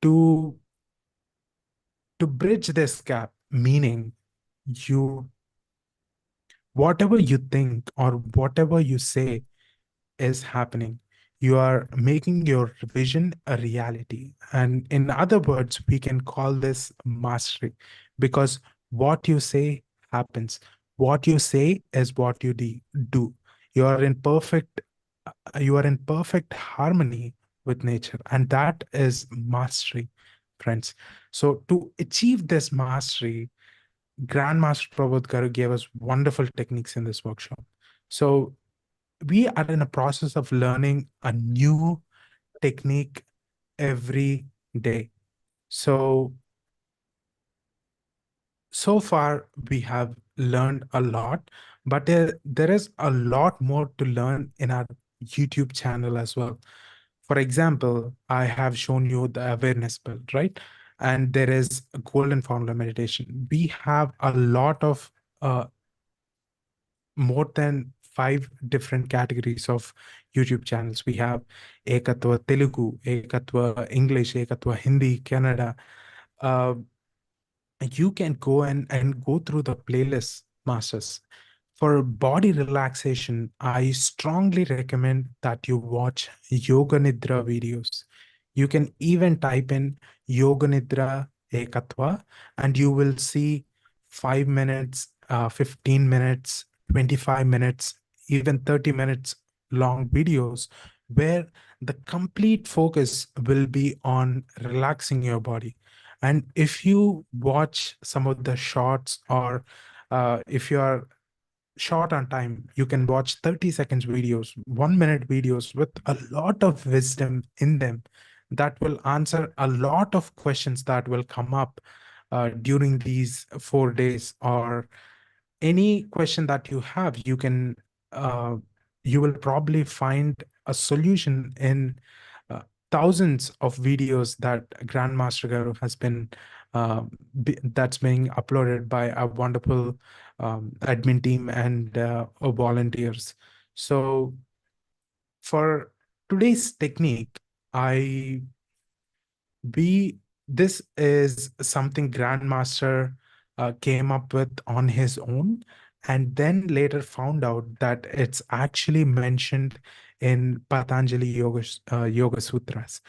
S2: to bridge this gap, meaning you, whatever you think or whatever you say is happening, you are making your vision a reality. And in other words, we can call this mastery, because what you say happens. What you say is what you do. You are in perfect harmony with nature, and that is mastery, friends. So to achieve this mastery, Grandmaster Prabodh Garu gave us wonderful techniques in this workshop. So we are in a process of learning a new technique every day. So far we have learned a lot, but there is a lot more to learn in our YouTube channel as well. For example, I have shown you the awareness build, right? And there is a golden formula meditation. We have a lot of more than 5 different categories of YouTube channels. We have Ekatva Telugu, Ekatva English, Ekatva Hindi, Kannada. Uh, you can go and go through the playlist, masters. For body relaxation, I strongly recommend that you watch Yoga Nidra videos. You can even type in Yoga Nidra Ekatva and you will see 5 minutes, 15 minutes, 25 minutes, even 30 minutes long videos where the complete focus will be on relaxing your body. And if you watch some of the shorts, or if you are short on time, you can watch 30 seconds videos, 1 minute videos with a lot of wisdom in them that will answer a lot of questions that will come up during these 4 days. Or any question that you have, you can you will probably find a solution in uh, thousands of videos that Grandmaster Garu has been that's being uploaded by a wonderful admin team and volunteers. So for today's technique, I we this is something Grandmaster came up with on his own, and then later found out that it's actually mentioned in Patanjali Yoga Sutras.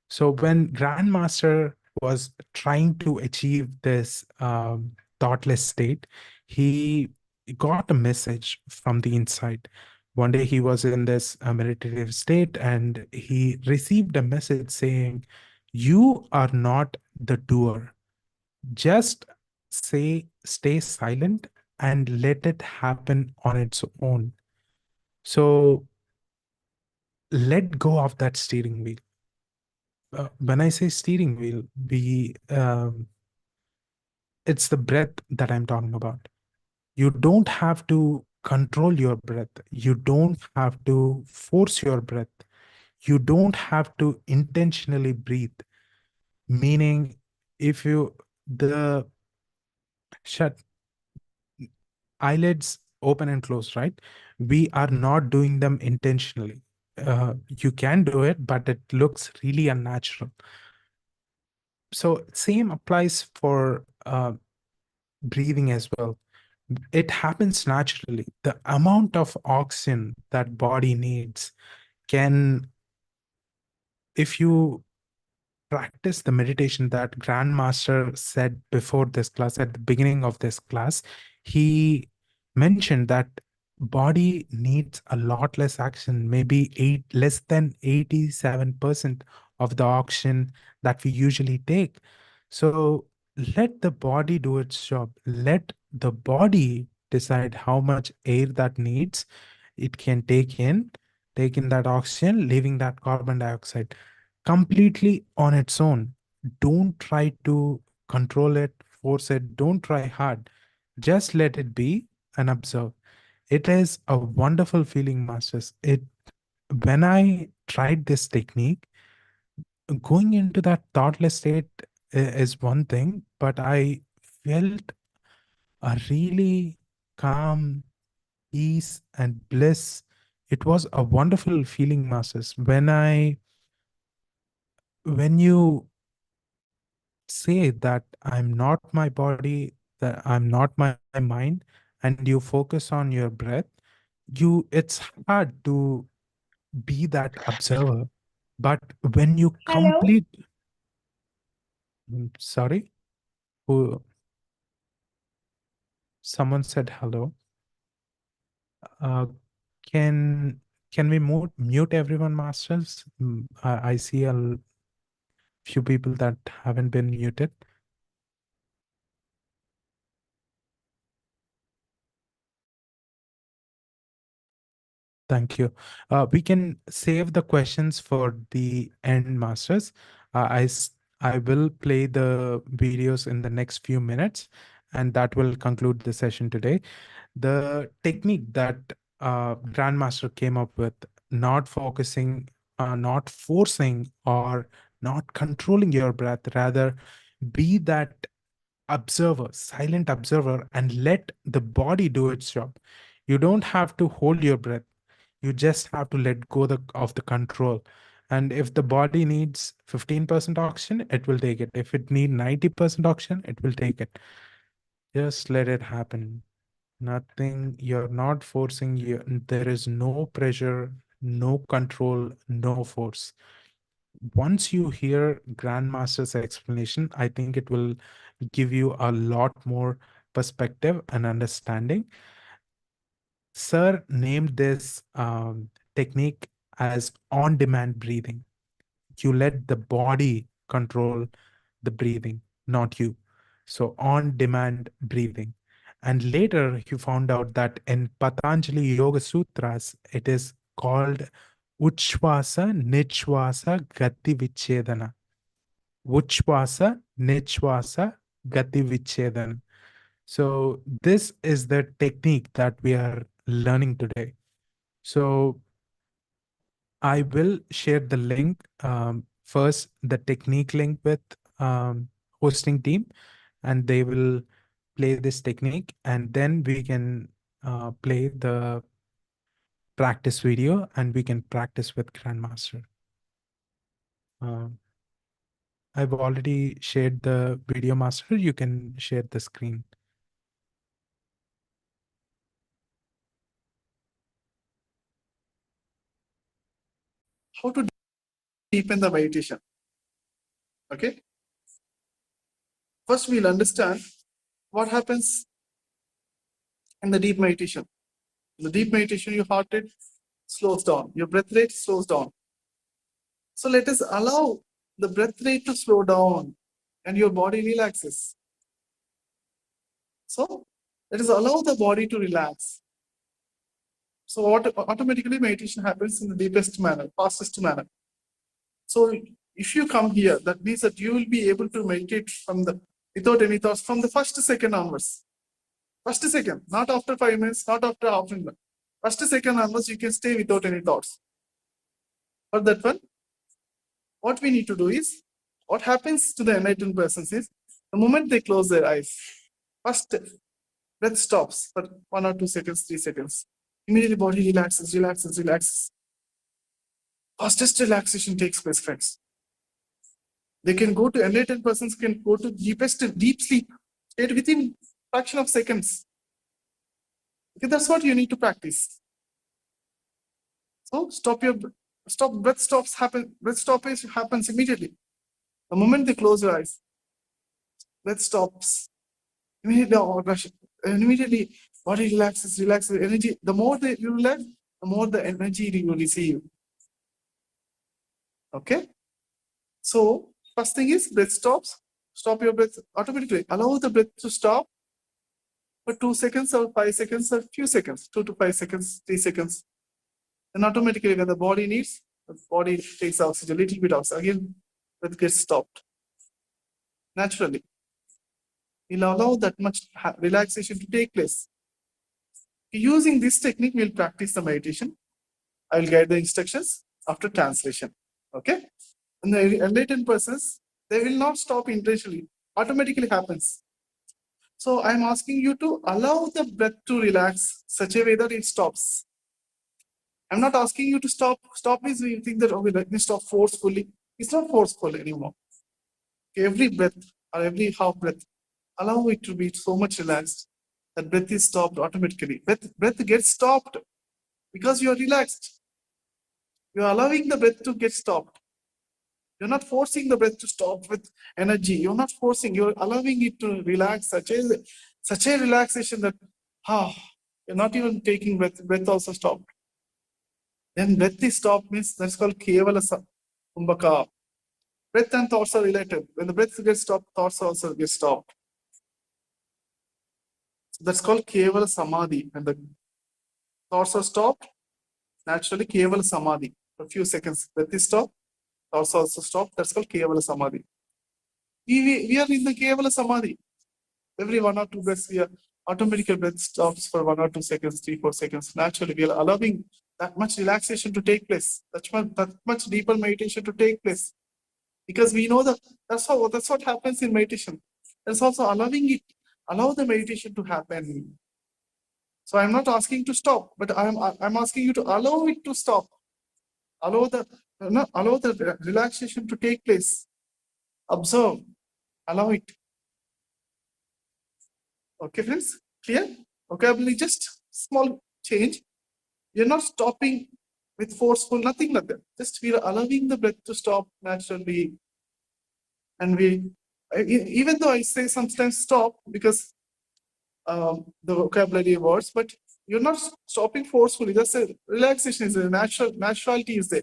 S2: So when Grandmaster was trying to achieve this thoughtless state, he got a message from the inside. One day he was in this meditative state and he received a message saying, "You are not the doer. Just stay silent and let it happen on its own." So let go of that steering wheel. When I say steering wheel, it's the breath that I'm talking about. You don't have to control your breath. You don't have to force your breath. You don't have to intentionally breathe. Meaning, if you the shut eyelids open and close, right? We are not doing them intentionally. You can do it, but it looks really unnatural. So same applies for breathing as well. It happens naturally. The amount of oxygen that body needs can, if you practice the meditation that Grandmaster said before this class, at the beginning of this class, he mentioned that body needs a lot less oxygen, maybe less than 87% of the oxygen that we usually take. So let the body do its job. Let the body decide how much air that needs. It can take in that oxygen, leaving that carbon dioxide completely on its own. Don't try to control it, force it. Don't try hard. Just let it be and observe. It is a wonderful feeling, masters. When I tried this technique, going into that thoughtless state is one thing, but I felt a really calm peace and bliss. It was a wonderful feeling, masters. When you say that I'm not my body, that I'm not my mind, and you focus on your breath, it's hard to be that observer. But when you
S4: Hello.
S2: complete, sorry, who someone said hello. Uh, can can we mute everyone, masters? I see few people that haven't been muted. Thank you. We can save the questions for the end, masters. I will play the videos in the next few minutes, and that will conclude the session today. The technique that Grandmaster came up with, not focusing, not forcing, or not controlling your breath, rather be that observer, silent observer, and let the body do its job. You don't have to hold your breath. You just have to let go of the control. And if the body needs 15% oxygen, it will take it. If it needs 90% oxygen, it will take it. Just let it happen. Nothing, you're not forcing you. There is no pressure, no control, no force. Once you hear Grandmaster's explanation, I think it will give you a lot more perspective and understanding. Sir named this technique as on-demand breathing. You let the body control the breathing, not you. So on-demand breathing. And later he found out that in Patanjali Yoga Sutras, it is called Uchvasa Nichvasa Gati Vichedana. Uchvasa Nichvasa Gati Vichedana. So this is the technique that we are learning today. So I will share the link, first the technique link with hosting team, and they will play this technique, and then we can play the practice video and we can practice with Grandmaster. I've already shared the video, master. You can share the screen.
S1: How to deepen the meditation? Okay. First, we'll understand what happens in the deep meditation. In the deep meditation, your heart rate slows down, your breath rate slows down. So let us allow the breath rate to slow down and your body relaxes. So let us allow the body to relax. So automatically meditation happens in the deepest manner, fastest manner. So if you come here, that means that you will be able to meditate from without any thoughts from the first second onwards. First second, not after 5 minutes, not after half an hour. First second onwards, you can stay without any thoughts. For that one, what we need to do is, what happens to the enlightened persons is, the moment they close their eyes, first breath stops for 1 or 2 seconds, 3 seconds. Immediately body relaxes, relaxes, relaxes. Fastest relaxation takes place, friends. They can go to, enlightened persons can go to deepest deep sleep state within fraction of seconds. Okay, that's what you need to practice. So breath stoppage happens immediately. The moment they close your eyes, breath stops. Immediately body relaxes, energy. The more you relax, the more the energy you receive. Okay. So first thing is breath stops. Stop your breath automatically. Allow the breath to stop for 2 seconds or 5 seconds or few seconds, 2 to 5 seconds, 3 seconds. Then automatically when the body needs, the body takes oxygen, little bit oxygen. Again, breath gets stopped. Naturally. We'll allow that much relaxation to take place. Using this technique, we'll practice the meditation. I will guide the instructions after translation. Okay? And the enlightened persons, they will not stop intentionally. Automatically happens. So I'm asking you to allow the breath to relax such a way that it stops. I'm not asking you to stop. Stop means we think that, okay, let me stop forcefully. It's not forceful anymore. Every breath or every half breath, allow it to be so much relaxed that breath is stopped automatically. Breath gets stopped because you are relaxed. You are allowing the breath to get stopped. You're not forcing the breath to stop with energy. You're not forcing, you're allowing it to relax, such a relaxation that you're not even taking breath also stopped. Then breath is stopped means that's called kevala kumbhaka. Breath and thoughts are related. When the breath gets stopped, thoughts also get stopped. So that's called kevala samadhi. When the thoughts are stopped, naturally kevala samadhi. For a few seconds, breath is stopped, thoughts also stopped. That's called kevala samadhi. We are in the kevala samadhi. Every 1 or 2 breaths, we are automatically breath stops for 1 or 2 seconds, 3, 4 seconds. Naturally, we are allowing that much relaxation to take place, that much deeper meditation to take place. Because we know that that's what happens in meditation. That's also allow the meditation to happen. So I'm not asking to stop, but I'm asking you to allow it to stop. Allow the relaxation to take place. Observe. Allow it. Okay, friends? Clear? Vocabulary, just small change. You're not stopping with forceful, nothing like that. Just we are allowing the breath to stop naturally. And even though I say sometimes stop because the vocabulary words, but you're not stopping forcefully. That's a relaxation is a naturality is there.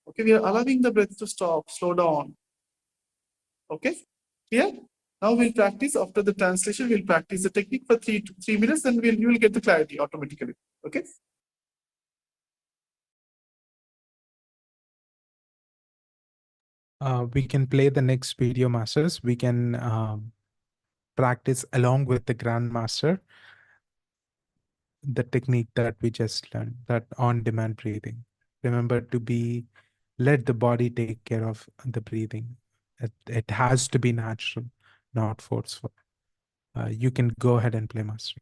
S1: Okay, we are allowing the breath to stop, slow down. Okay, clear? Now we'll practice after the translation. We'll practice the technique for 3 minutes, and you will get the clarity automatically. Okay.
S2: We can play the next video, masters. We can practice along with the grandmaster the technique that we just learned, that on-demand breathing. Remember to let the body take care of the breathing. It has to be natural, not forceful. You can go ahead and play, master.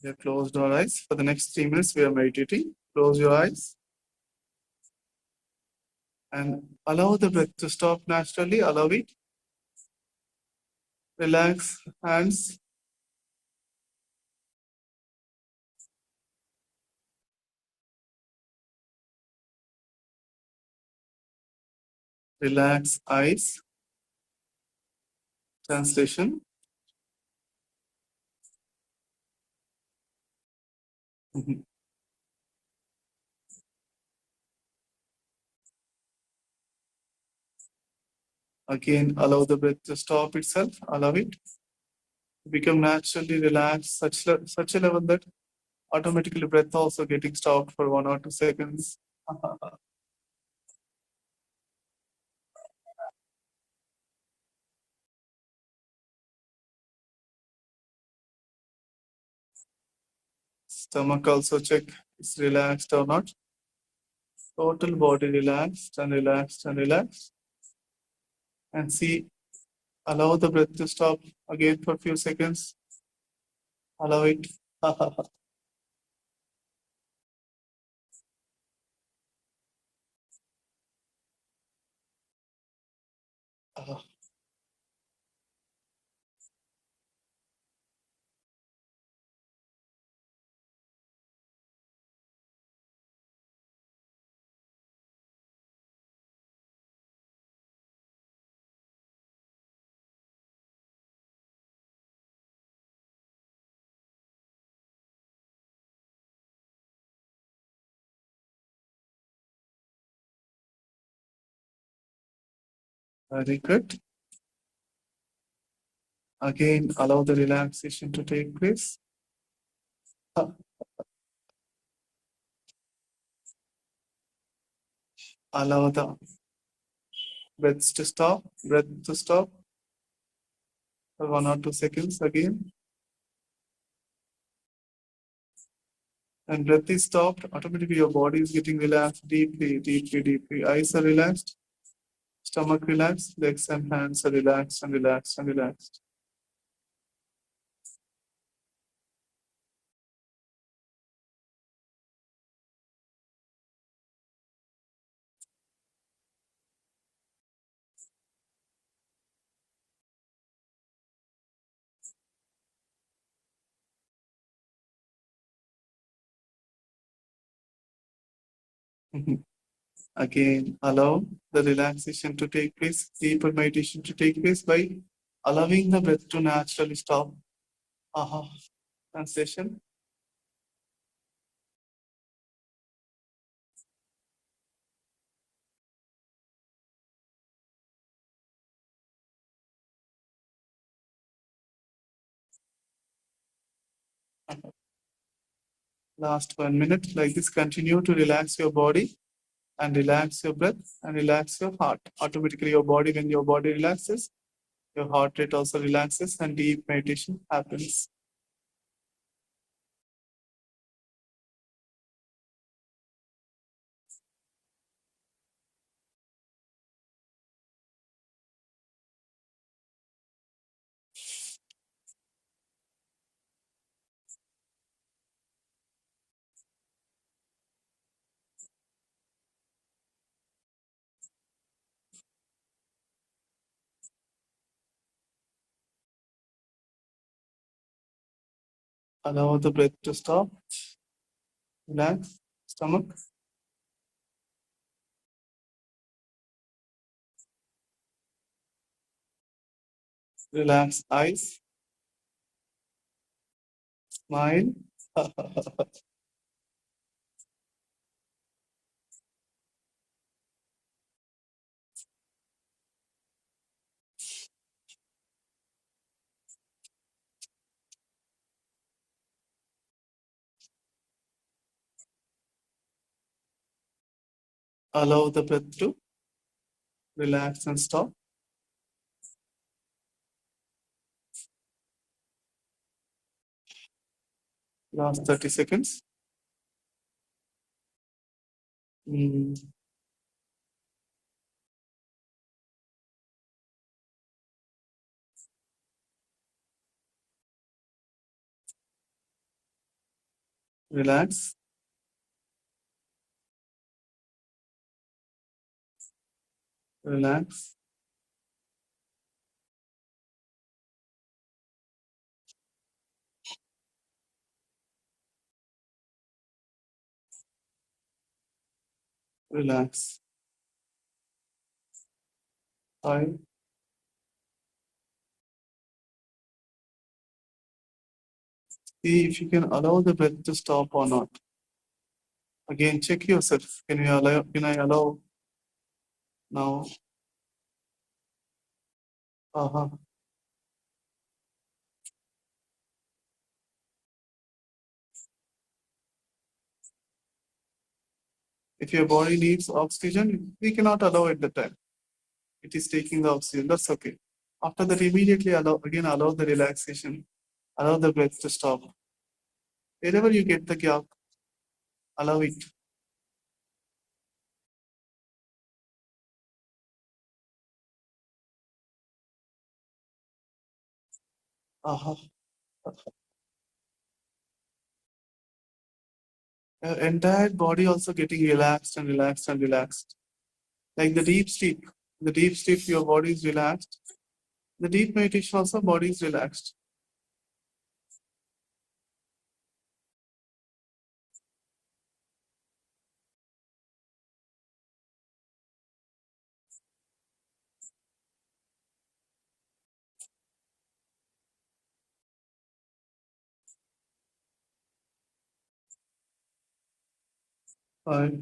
S1: We have closed our eyes. For the next 3 minutes, we are meditating. Close your eyes. And allow the breath to stop naturally. Allow it. Relax hands. Relax eyes. Translation. Again, allow the breath to stop itself. Allow it. Become naturally relaxed, such a level that automatically breath also getting stopped for 1 or 2 seconds. Stomach also check is relaxed or not. Total body relaxed and relaxed and relaxed. And see, allow the breath to stop again for a few seconds. Allow it. Very good. Again, allow the relaxation to take place. Allow the breath to stop. Breath to stop for 1 or 2 seconds again. And breath is stopped. Automatically, your body is getting relaxed deeply, deeply, deeply. Eyes are relaxed. Stomach relaxed. Legs and hands are relaxed and relaxed and relaxed. Again, allow the relaxation to take place, deeper meditation to take place by allowing the breath to naturally stop. Translation. Last 1 minute, like this, continue to relax your body and relax your breath and relax your heart. Automatically, your body, when your body relaxes, your heart rate also relaxes and deep meditation happens. Allow the breath to stop. Relax stomach. Relax eyes. Smile. Allow the breath to relax and stop. Last 30 seconds. Relax. Relax. Relax. 5. See if you can allow the breath to stop or not. Again, check yourself. Can I allow now? If your body needs oxygen, we cannot allow at the time. It is taking the oxygen. That's okay. After that, immediately allow the relaxation. Allow the breath to stop. Wherever you get the gap, allow it. Aha. Your entire body also getting relaxed and relaxed and relaxed. Like the deep sleep. The deep sleep, your body is relaxed. The deep meditation also, body is relaxed. Five,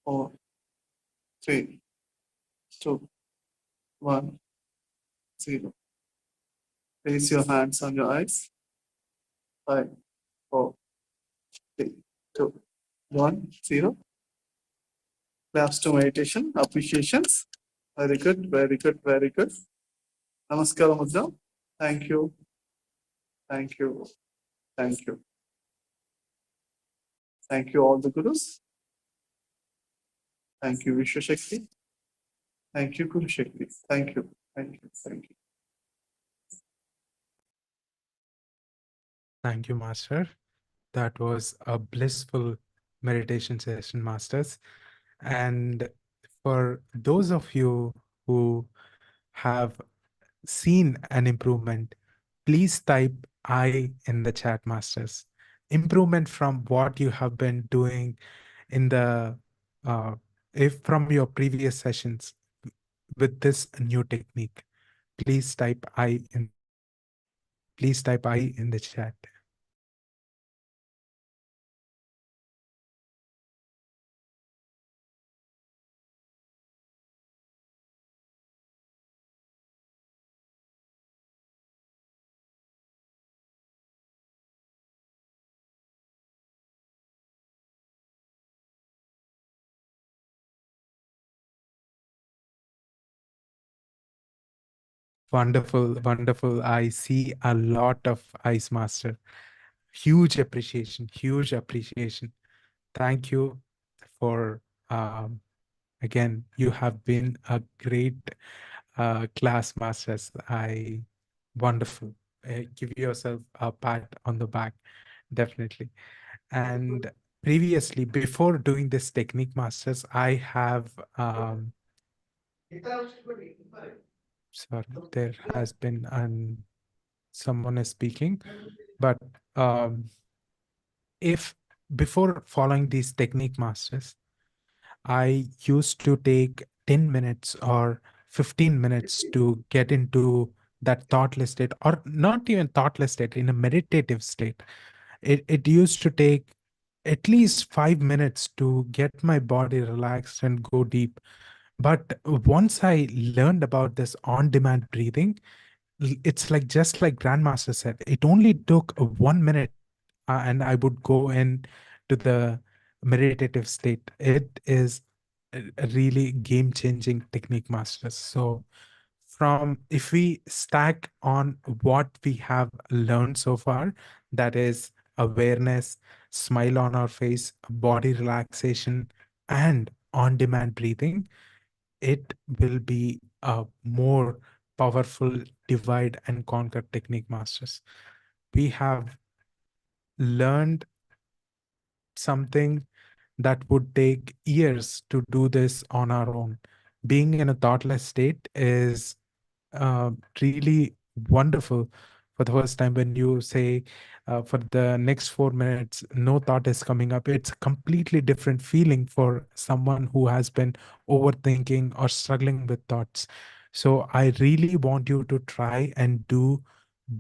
S1: four, three, two, one, zero. Place your hands on your eyes. Five, four, three, two, one, zero. Claps to meditation. Appreciations. Very good, very good, very good. Namaskaram Mudra. Thank you. Thank you. Thank you. Thank you, all the Gurus. Thank you, Vishwa Shakti. Thank you, Guru Shakti. Thank you. Thank you. Thank you.
S2: Thank you, Master. That was a blissful meditation session, Masters. And for those of you who have seen an improvement, please type I in the chat, Masters. Improvement from what you have been doing in the if from your previous sessions with this new technique. Please type I in the chat. Wonderful, wonderful. I see a lot of Ice Master. Huge appreciation, huge appreciation. Thank you for, again, you have been a great class masters. Wonderful. Give yourself a pat on the back, definitely. And previously, before doing this technique masters, I have, sorry, there has been someone is speaking, but if before following these technique masters, I used to take 10 minutes or 15 minutes to get into that thoughtless state, or not even thoughtless state, in a meditative state. It used to take at least 5 minutes to get my body relaxed and go deep. But once I learned about this on-demand breathing, it's like just like Grandmaster said, it only took 1 minute and I would go in to the meditative state. It is a really game-changing technique, Masters. So from if we stack on what we have learned so far, that is awareness, smile on our face, body relaxation, and on-demand breathing, it will be a more powerful divide and conquer technique, Masters. We have learned something that would take years to do this on our own. Being in a thoughtless state is really wonderful. For the first time, when you say for the next 4 minutes, no thought is coming up, it's a completely different feeling for someone who has been overthinking or struggling with thoughts. So I really want you to try and do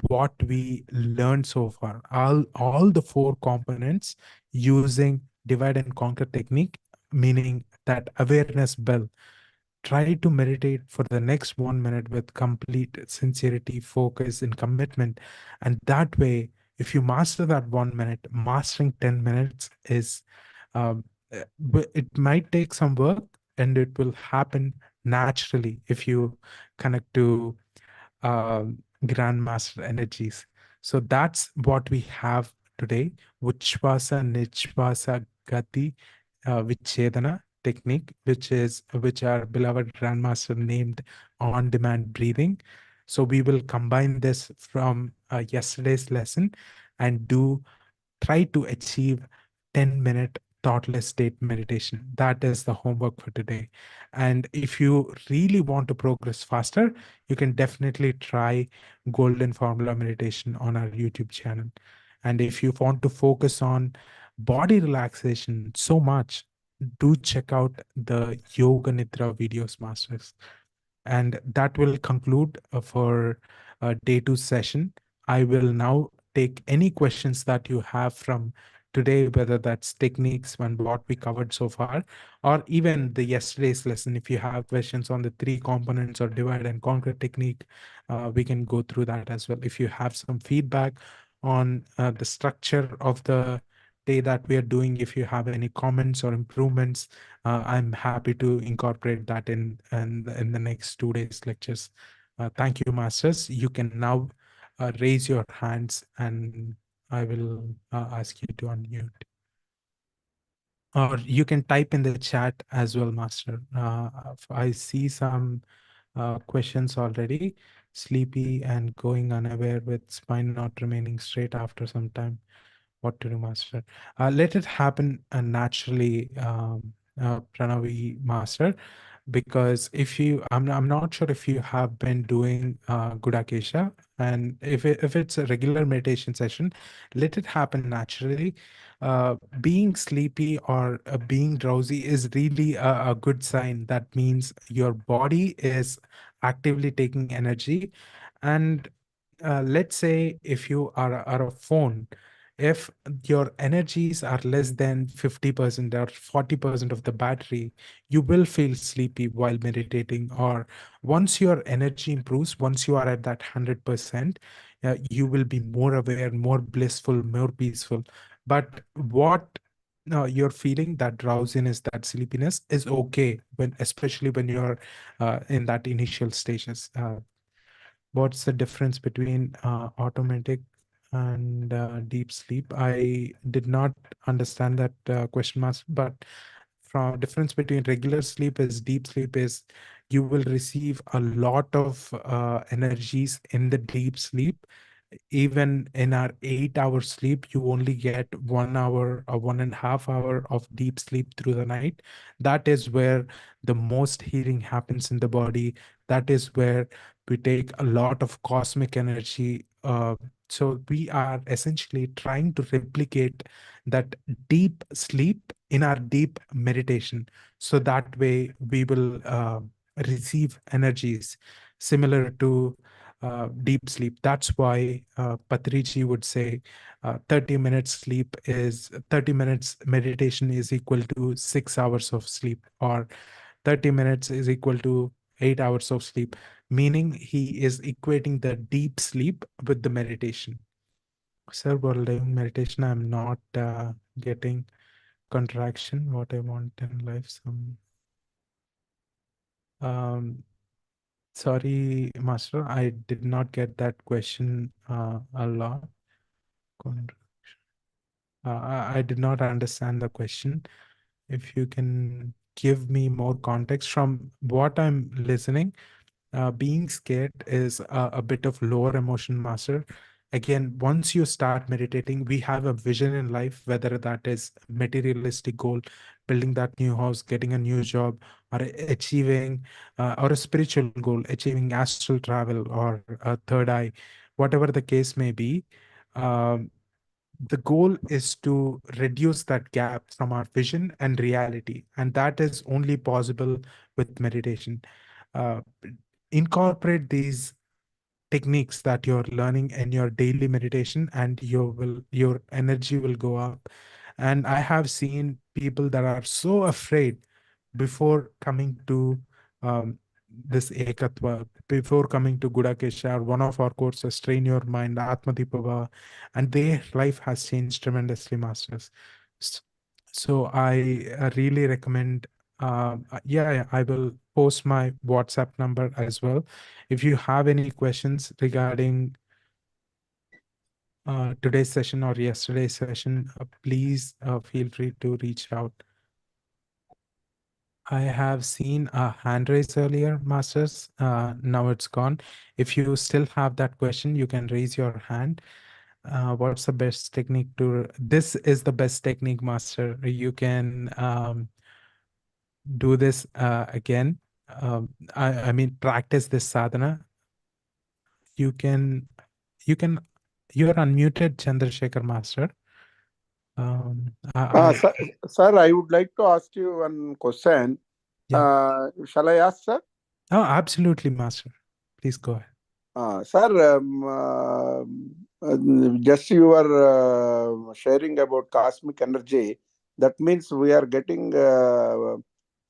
S2: what we learned so far. All the four components using divide and conquer technique, meaning that awareness bell. Try to meditate for the next 1 minute with complete sincerity, focus, and commitment. And that way, if you master that 1 minute, mastering 10 minutes is, it might take some work and it will happen naturally if you connect to grandmaster energies. So that's what we have today. Uchvasa, Nichvasa, Gati, Vichedana technique, which our beloved grandmaster named on-demand breathing. So we will combine this from yesterday's lesson and try to achieve 10-minute thoughtless state meditation. That is the homework for today. And if you really want to progress faster, you can definitely try Golden Formula meditation on our YouTube channel. And if you want to focus on body relaxation so much, do check out the Yoga Nidra videos, masters. And that will conclude for day 2 session. I will now take any questions that you have from today, whether that's techniques and what we covered so far, or even the yesterday's lesson. If you have questions on the 3 components or divide and conquer technique, we can go through that as well. If you have some feedback on the structure of the day that we are doing, if you have any comments or improvements, I'm happy to incorporate that in the next 2 days lectures. Thank you, masters. You can now raise your hands and I will ask you to unmute. Or you can type in the chat as well, master. I see some questions already. Sleepy and going unaware with spine not remaining straight after some time. What to do, master? Let it happen naturally, Pranavi, master, because I'm not sure if you have been doing Gudakesha, and if it's a regular meditation session, let it happen naturally. Being sleepy or being drowsy is really a good sign. That means your body is actively taking energy. And let's say if you are a phone, if your energies are less than 50% or 40% of the battery, you will feel sleepy while meditating. Or once your energy improves, once you are at that 100%, you will be more aware, more blissful, more peaceful. But what you're feeling, that drowsiness, that sleepiness, is okay, especially when you're in that initial stages. What's the difference between automatic and deep sleep? I did not understand that question, master, but from difference between regular sleep is deep sleep is you will receive a lot of energies in the deep sleep. Even in our 8-hour sleep, you only get 1 hour or 1.5 hour of deep sleep through the night. That is where the most healing happens in the body. That is where we take a lot of cosmic energy. So we are essentially trying to replicate that deep sleep in our deep meditation. So that way we will receive energies similar to deep sleep. That's why Patriji would say 30 minutes sleep is 30 minutes meditation is equal to 6 hours of sleep, or 30 minutes is equal to 8 hours of sleep, meaning he is equating the deep sleep with the meditation. Sir, while doing meditation, I'm not getting contraction, what I want in life. Sorry, Master, I did not get that question a lot. I did not understand the question. If you can give me more context from what I'm listening, being scared is a bit of lower emotion, master. Again, once you start meditating, we have a vision in life, whether that is materialistic goal, building that new house, getting a new job, or achieving, or a spiritual goal, achieving astral travel or a third eye, whatever the case may be. Um, the goal is to reduce that gap from our vision and reality, and that is only possible with meditation. Uh, Incorporate these techniques that you're learning in your daily meditation, and your energy will go up. And I have seen people that are so afraid before coming to this ekatva, before coming to Gudakesha or one of our courses, Train Your Mind, Atmadipava, and their life has changed tremendously, masters. S- So I really recommend, yeah, I will post my WhatsApp number as well. If you have any questions regarding today's session or yesterday's session, please feel free to reach out. I have seen a hand raise earlier, Masters. Now it's gone. If you still have that question, you can raise your hand. What's the best technique to? This is the best technique, Master. You can do this again. I mean, practice this sadhana. You can, you can, you're unmuted, Chandrasekhar Master.
S4: Sir, I would like to ask you one question.
S2: Yeah.
S4: Shall I ask, sir?
S2: Oh, absolutely, Master. Please go ahead.
S4: Sir, just you were sharing about cosmic energy. That means we are getting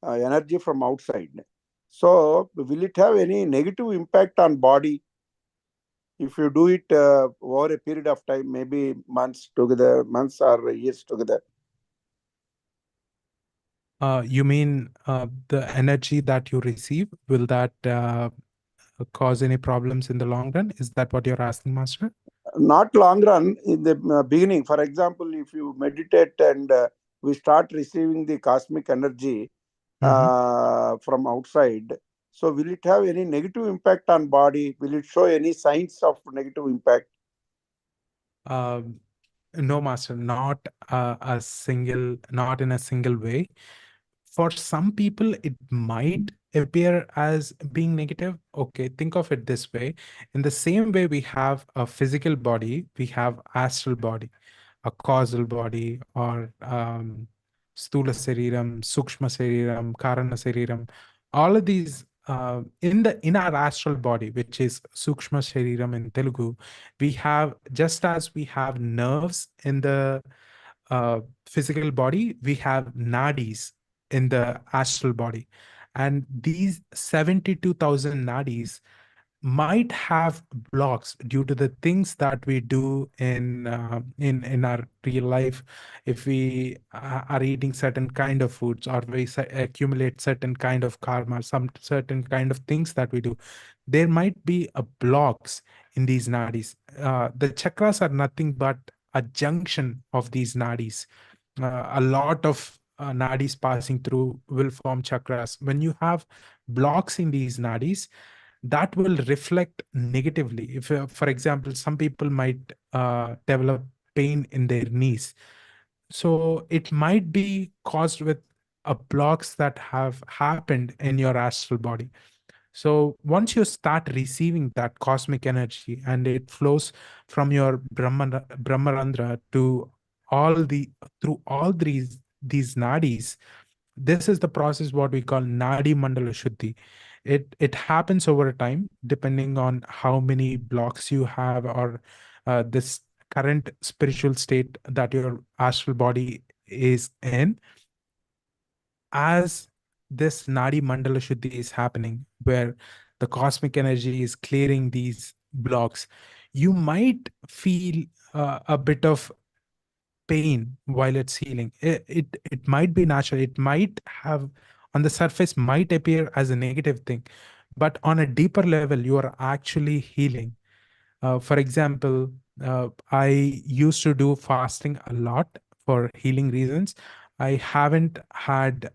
S4: energy from outside. So, will it have any negative impact on body if you do it over a period of time, maybe months together, months or years together?
S2: You mean the energy that you receive, will that cause any problems in the long run? Is that what you're asking, Master?
S4: Not long run, in the beginning. For example, if you meditate and we start receiving the cosmic energy from outside, so will it have any negative impact on body? Will it show any signs of negative impact?
S2: No, Master, not not in a single way. For some people, it might appear as being negative. Okay, think of it this way. In the same way we have a physical body, we have astral body, a causal body, or stula sariram, sukshma sariram, karana sariram. All of these in our astral body, which is sukshma sariram in Telugu, we have, just as we have nerves in the physical body, we have nadis in the astral body. And these 72,000 nadis might have blocks due to the things that we do in our real life. If we are eating certain kind of foods, or we accumulate certain kind of karma, some certain kind of things that we do, there might be a blocks in these nadis. The chakras are nothing but a junction of these nadis. A lot of nadis passing through will form chakras. When you have blocks in these nadis, that will reflect negatively. If, for example, some people might develop pain in their knees, so it might be caused with blocks that have happened in your astral body. So once you start receiving that cosmic energy and it flows from your Brahmarandra to through all these nadis, this is the process what we call Nadi Mandala Shuddhi. It happens over time depending on how many blocks you have, or this current spiritual state that your astral body is in. As this Nadi Mandala Shuddhi is happening, where the cosmic energy is clearing these blocks, you might feel a bit of pain while it's healing. It might be natural. It might have, on the surface, might appear as a negative thing, but on a deeper level, you are actually healing. For example, I used to do fasting a lot for healing reasons. I haven't had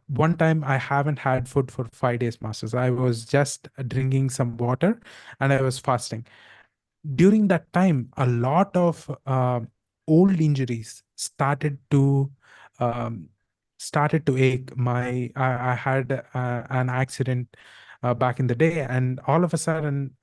S2: one time I haven't had food for 5 days, Masters. I was just drinking some water and I was fasting. During that time, a lot of old injuries um, started to ache. I had an accident back in the day, and all of a sudden,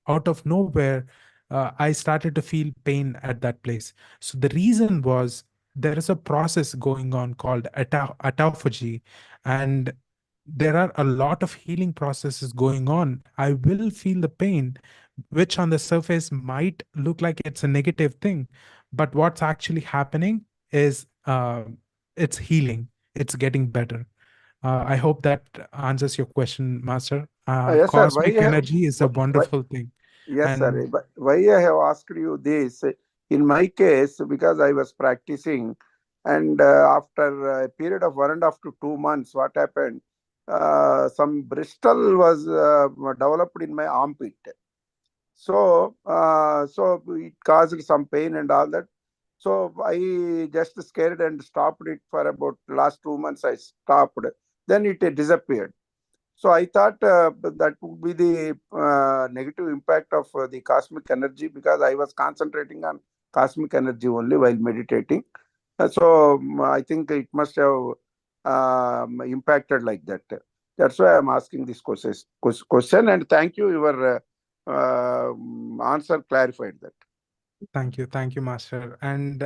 S2: out of nowhere, I started to feel pain at that place. So the reason was, there is a process going on called autophagy, and there are a lot of healing processes going on. I will feel the pain, which on the surface might look like it's a negative thing, but what's actually happening is it's healing. It's getting better. I hope that answers your question, Master.
S4: Yes, sir.
S2: Cosmic energy is a wonderful thing.
S4: Yes,
S2: And
S4: sir. But why I have asked you this, in my case, because I was practicing, and after a period of 1.5 to 2 months, what happened? Some bristle was developed in my armpit. So, so it caused some pain and all that. So I just scared and stopped it for about last 2 months. I stopped. Then it disappeared. So I thought that would be the negative impact of the cosmic energy, because I was concentrating on cosmic energy only while meditating. So I think it must have impacted like that. That's why I'm asking this question. And thank you. Your answer clarified that.
S2: Thank you, Master. And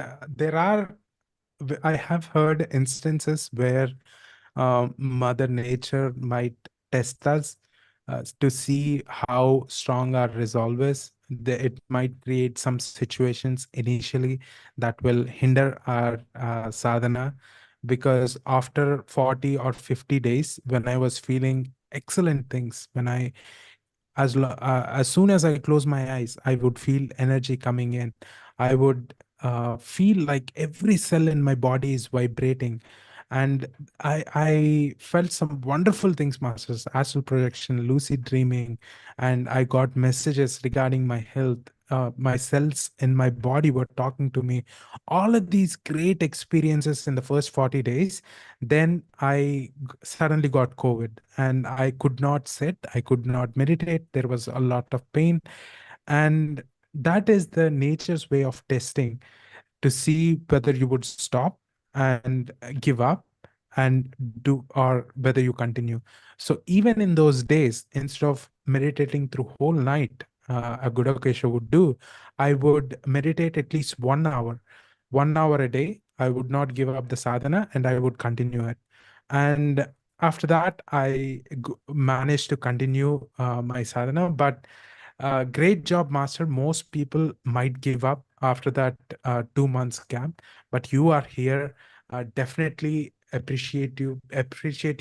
S2: I have heard instances where Mother Nature might test us to see how strong our resolve is. It might create some situations initially that will hinder our sadhana, because after 40 or 50 days, when I was feeling excellent things, when as soon as I close my eyes, I would feel energy coming in. I would feel like every cell in my body is vibrating, and I felt some wonderful things, masters: astral projection, lucid dreaming, and I got messages regarding my health. My cells in my body were talking to me. All of these great experiences in the first 40 days. Then suddenly got COVID, and I could not sit, I could not meditate. There was a lot of pain. And that is the nature's way of testing, to see whether you would stop and give up and do, or whether you continue. So even in those days, instead of meditating through whole night, a Gudakesha would do, I would meditate at least 1 hour, 1 hour a day. I would not give up the sadhana, and I would continue it. And after that, managed to continue my sadhana. But great job, Master. Most people might give up after that 2 months gap, but you are here. Definitely appreciate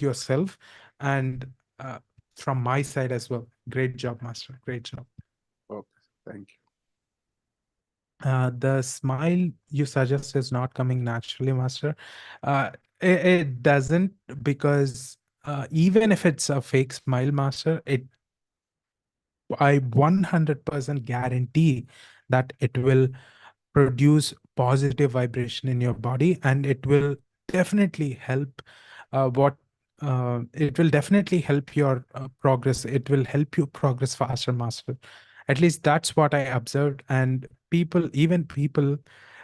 S2: yourself, and uh, from my side as well. Great job, Master. Great job.
S4: Okay, thank you.
S2: The smile you suggest is not coming naturally, Master. It doesn't, because even if it's a fake smile, Master, I 100% guarantee that it will produce positive vibration in your body, and it will definitely help what it will definitely help your progress. It will help you progress faster, master. At least that's what I observed. And even people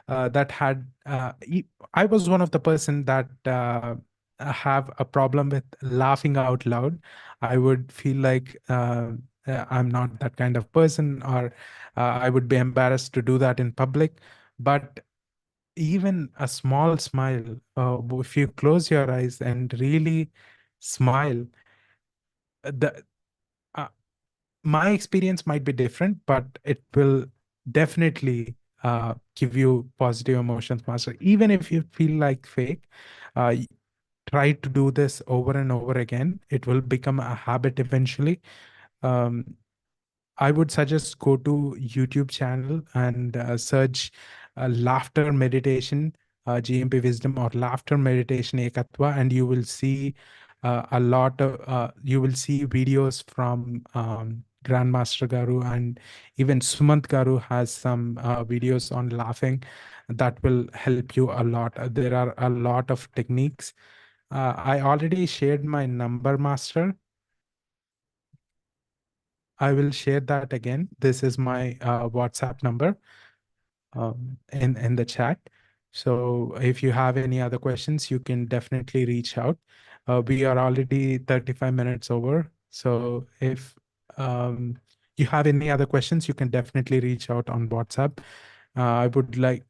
S2: that had I was one of the person that have a problem with laughing out loud. I would feel like I'm not that kind of person, or I would be embarrassed to do that in public. But even a small smile, if you close your eyes and really smile, the uh, my experience might be different, but it will definitely give you positive emotions, master. Even if you feel like fake, y- try to do this over and over again. It will become a habit eventually. Um, I would suggest go to YouTube channel and search laughter meditation, GMP wisdom, or laughter meditation ekatva, and you will see you will see videos from Grandmaster Garu, and even Sumant Garu has some videos on laughing that will help you a lot. There are a lot of techniques. I already shared my number, master. I will share that again. This is my WhatsApp number in the chat. So if you have any other questions, you can definitely reach out. We are already 35 minutes over. So if you have any other questions, you can definitely reach out on WhatsApp. I would like,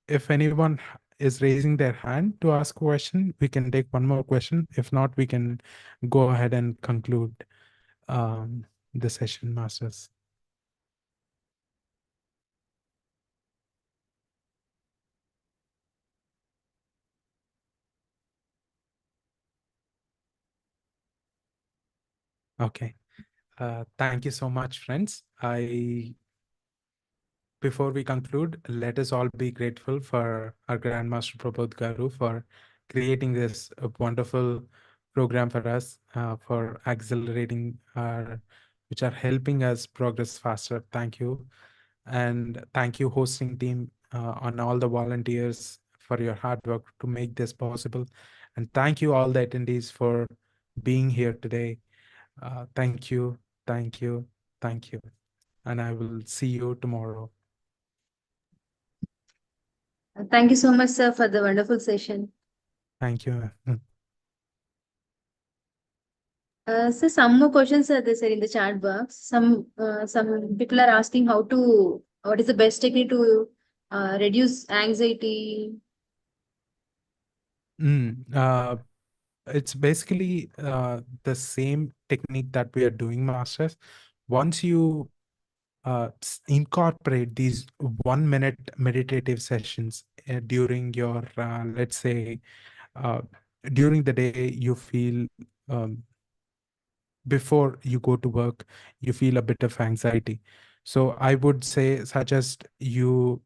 S2: if anyone is raising their hand to ask a question, we can take one more question. If not, we can go ahead and conclude the session, masters. Okay. Thank you so much, friends. Before we conclude, let us all be grateful for our Grandmaster Prabodh Garu for creating this wonderful program for us, for accelerating our which are helping us progress faster. Thank you. And thank you, hosting team, on all the volunteers for your hard work to make this possible. And thank you, all the attendees, for being here today. Thank you, thank you, thank you. And I will see you tomorrow.
S5: Thank you so much, sir, for the wonderful session.
S2: Thank you.
S5: So some more questions are there, sir, in the chat box. Some people are asking what is the best technique to reduce anxiety?
S2: It's basically the same technique that we are doing, masters. Once you incorporate these 1 minute meditative sessions during your, let's say, during the day, you feel, before you go to work, you feel a bit of anxiety. So I would say, suggest you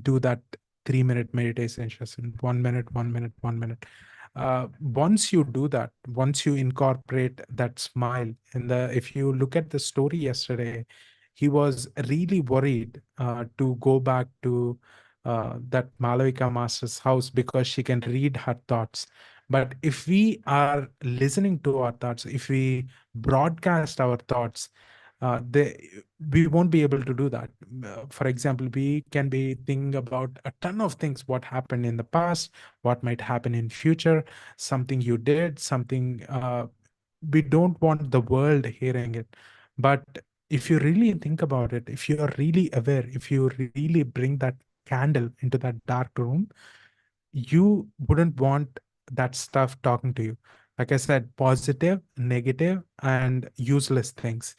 S2: do that 3 minute meditation session, 1 minute, 1 minute, 1 minute. Once you do that, once you incorporate that smile if you look at the story yesterday, he was really worried to go back to that Malavika master's house because she can read her thoughts. But if we are listening to our thoughts, if we broadcast our thoughts, we won't be able to do that. For example, we can be thinking about a ton of things, what happened in the past, what might happen in future, something you did, something we don't want the world hearing it. But if you really think about it, if you are really aware, if you really bring that candle into that dark room, you wouldn't want that stuff talking to you. Like I said, positive, negative, and useless things.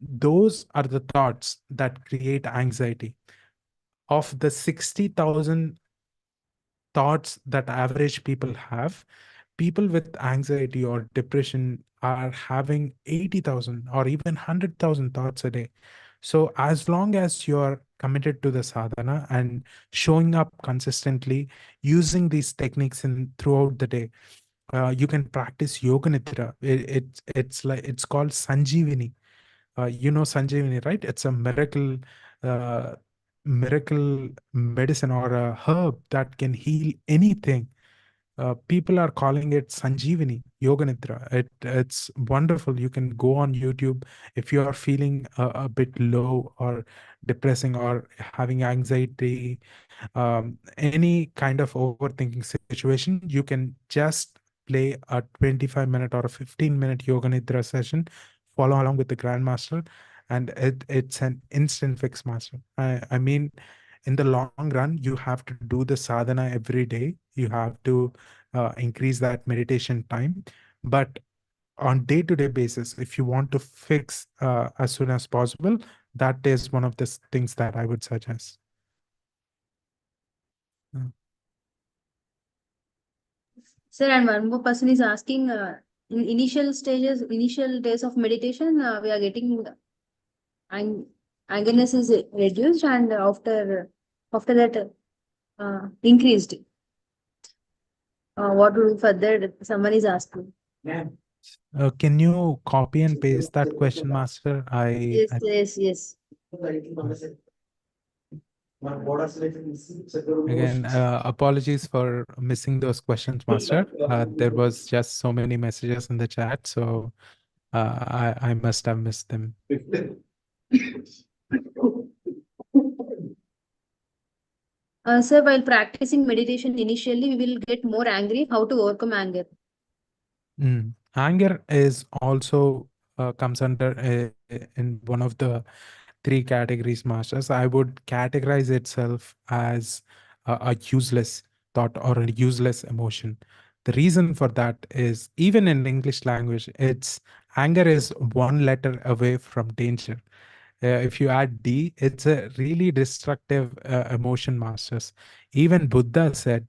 S2: Those are the thoughts that create anxiety. Of the 60,000 thoughts that average people have, people with anxiety or depression are having 80,000 or even 100,000 thoughts a day. So as long as you're committed to the sadhana and showing up consistently, using these techniques in throughout the day, you can practice yoga nidra. It's called Sanjeevani. You know Sanjeevani, right? It's a uh, miracle medicine or a herb that can heal anything. People are calling it Sanjeevani Yoga Nidra. It's wonderful. You can go on YouTube if you are feeling a bit low or depressing or having anxiety, any kind of overthinking situation. You can just play a 25-minute or a 15-minute Yoga Nidra session, follow along with the Grandmaster, and it's an instant fix, master. I mean, in the long run, you have to do the sadhana every day. You have to increase that meditation time. But on day-to-day basis, if you want to fix as soon as possible, that is one of the things that I would suggest.
S5: Sir, and one more person is asking, in initial days of meditation, we are getting angerness is reduced, and after that increased. What will further? Someone is asking.
S2: Can you copy and paste that question, master?
S5: Yes.
S2: Again, apologies for missing those questions, master. There was just so many messages in the chat, so I must have missed them.
S5: Sir, while practicing meditation initially, we will get more angry. How to overcome anger?
S2: Anger is also comes under in one of the three categories, masters. I would categorize itself as a useless thought or a useless emotion. The reason for that is, even in English language, it's anger is one letter away from danger. If you add D, it's a really destructive emotion, masters. Even Buddha said,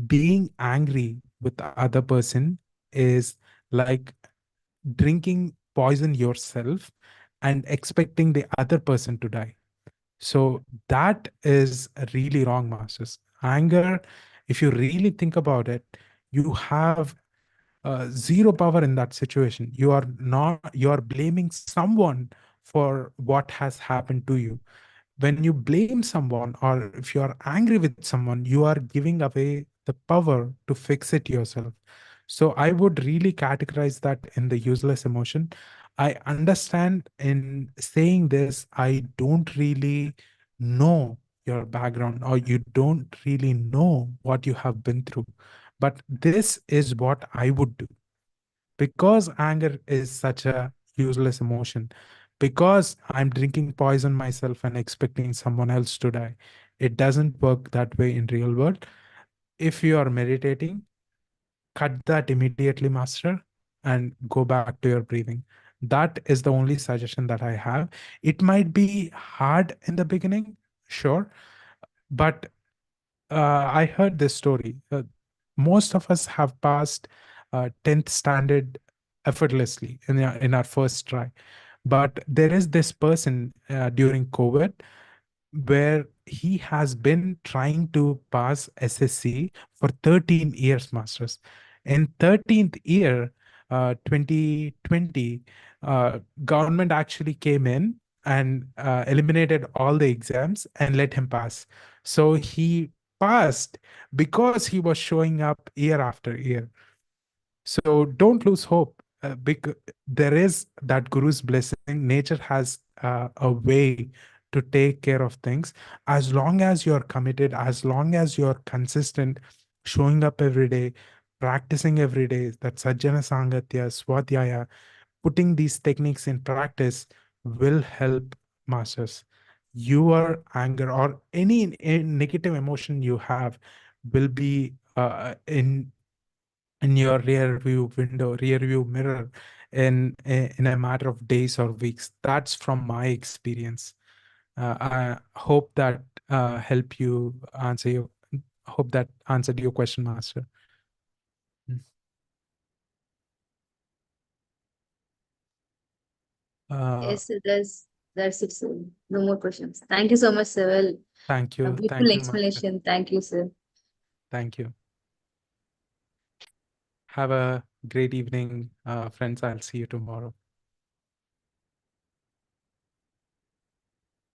S2: being angry with the other person is like drinking poison yourself and expecting the other person to die. So that is really wrong, masters. Anger, if you really think about it, you have zero power in that situation. You are blaming someone for what has happened to you. When you blame someone, or if you are angry with someone, you are giving away the power to fix it yourself. So I would really categorize that in the useless emotion. I understand in saying this, I don't really know your background, or you don't really know what you have been through. But this is what I would do. Because anger is such a useless emotion, because I'm drinking poison myself and expecting someone else to die, it doesn't work that way in real world. If you are meditating, cut that immediately, master, and go back to your breathing. That is the only suggestion that I have. It might be hard in the beginning, sure, but I heard this story. Most of us have passed 10th standard effortlessly in our first try. But there is this person during COVID where he has been trying to pass SSC for 13 years, masters. In 13th year, 2020, government actually came in and eliminated all the exams and let him pass. So he passed because he was showing up year after year. So don't lose hope. Because there is that guru's blessing. Nature has a way to take care of things. As long as you're committed, as long as you're consistent, showing up every day, practicing every day, that sajjana sangatya, swadhyaya, putting these techniques in practice will help, masters. Your anger or any negative emotion you have will be in your rear view window, rear view mirror in a matter of days or weeks. That's from my experience. I hope that help you answer your hope that answered your question, master.
S5: Yes, sir, that's it, sir. No more questions. Thank you so much, sir. Well,
S2: Thank
S5: a
S2: you.
S5: beautiful
S2: Thank you, master.
S5: explanation. Thank you, sir.
S2: Thank you. Have a great evening, friends. I'll see you tomorrow.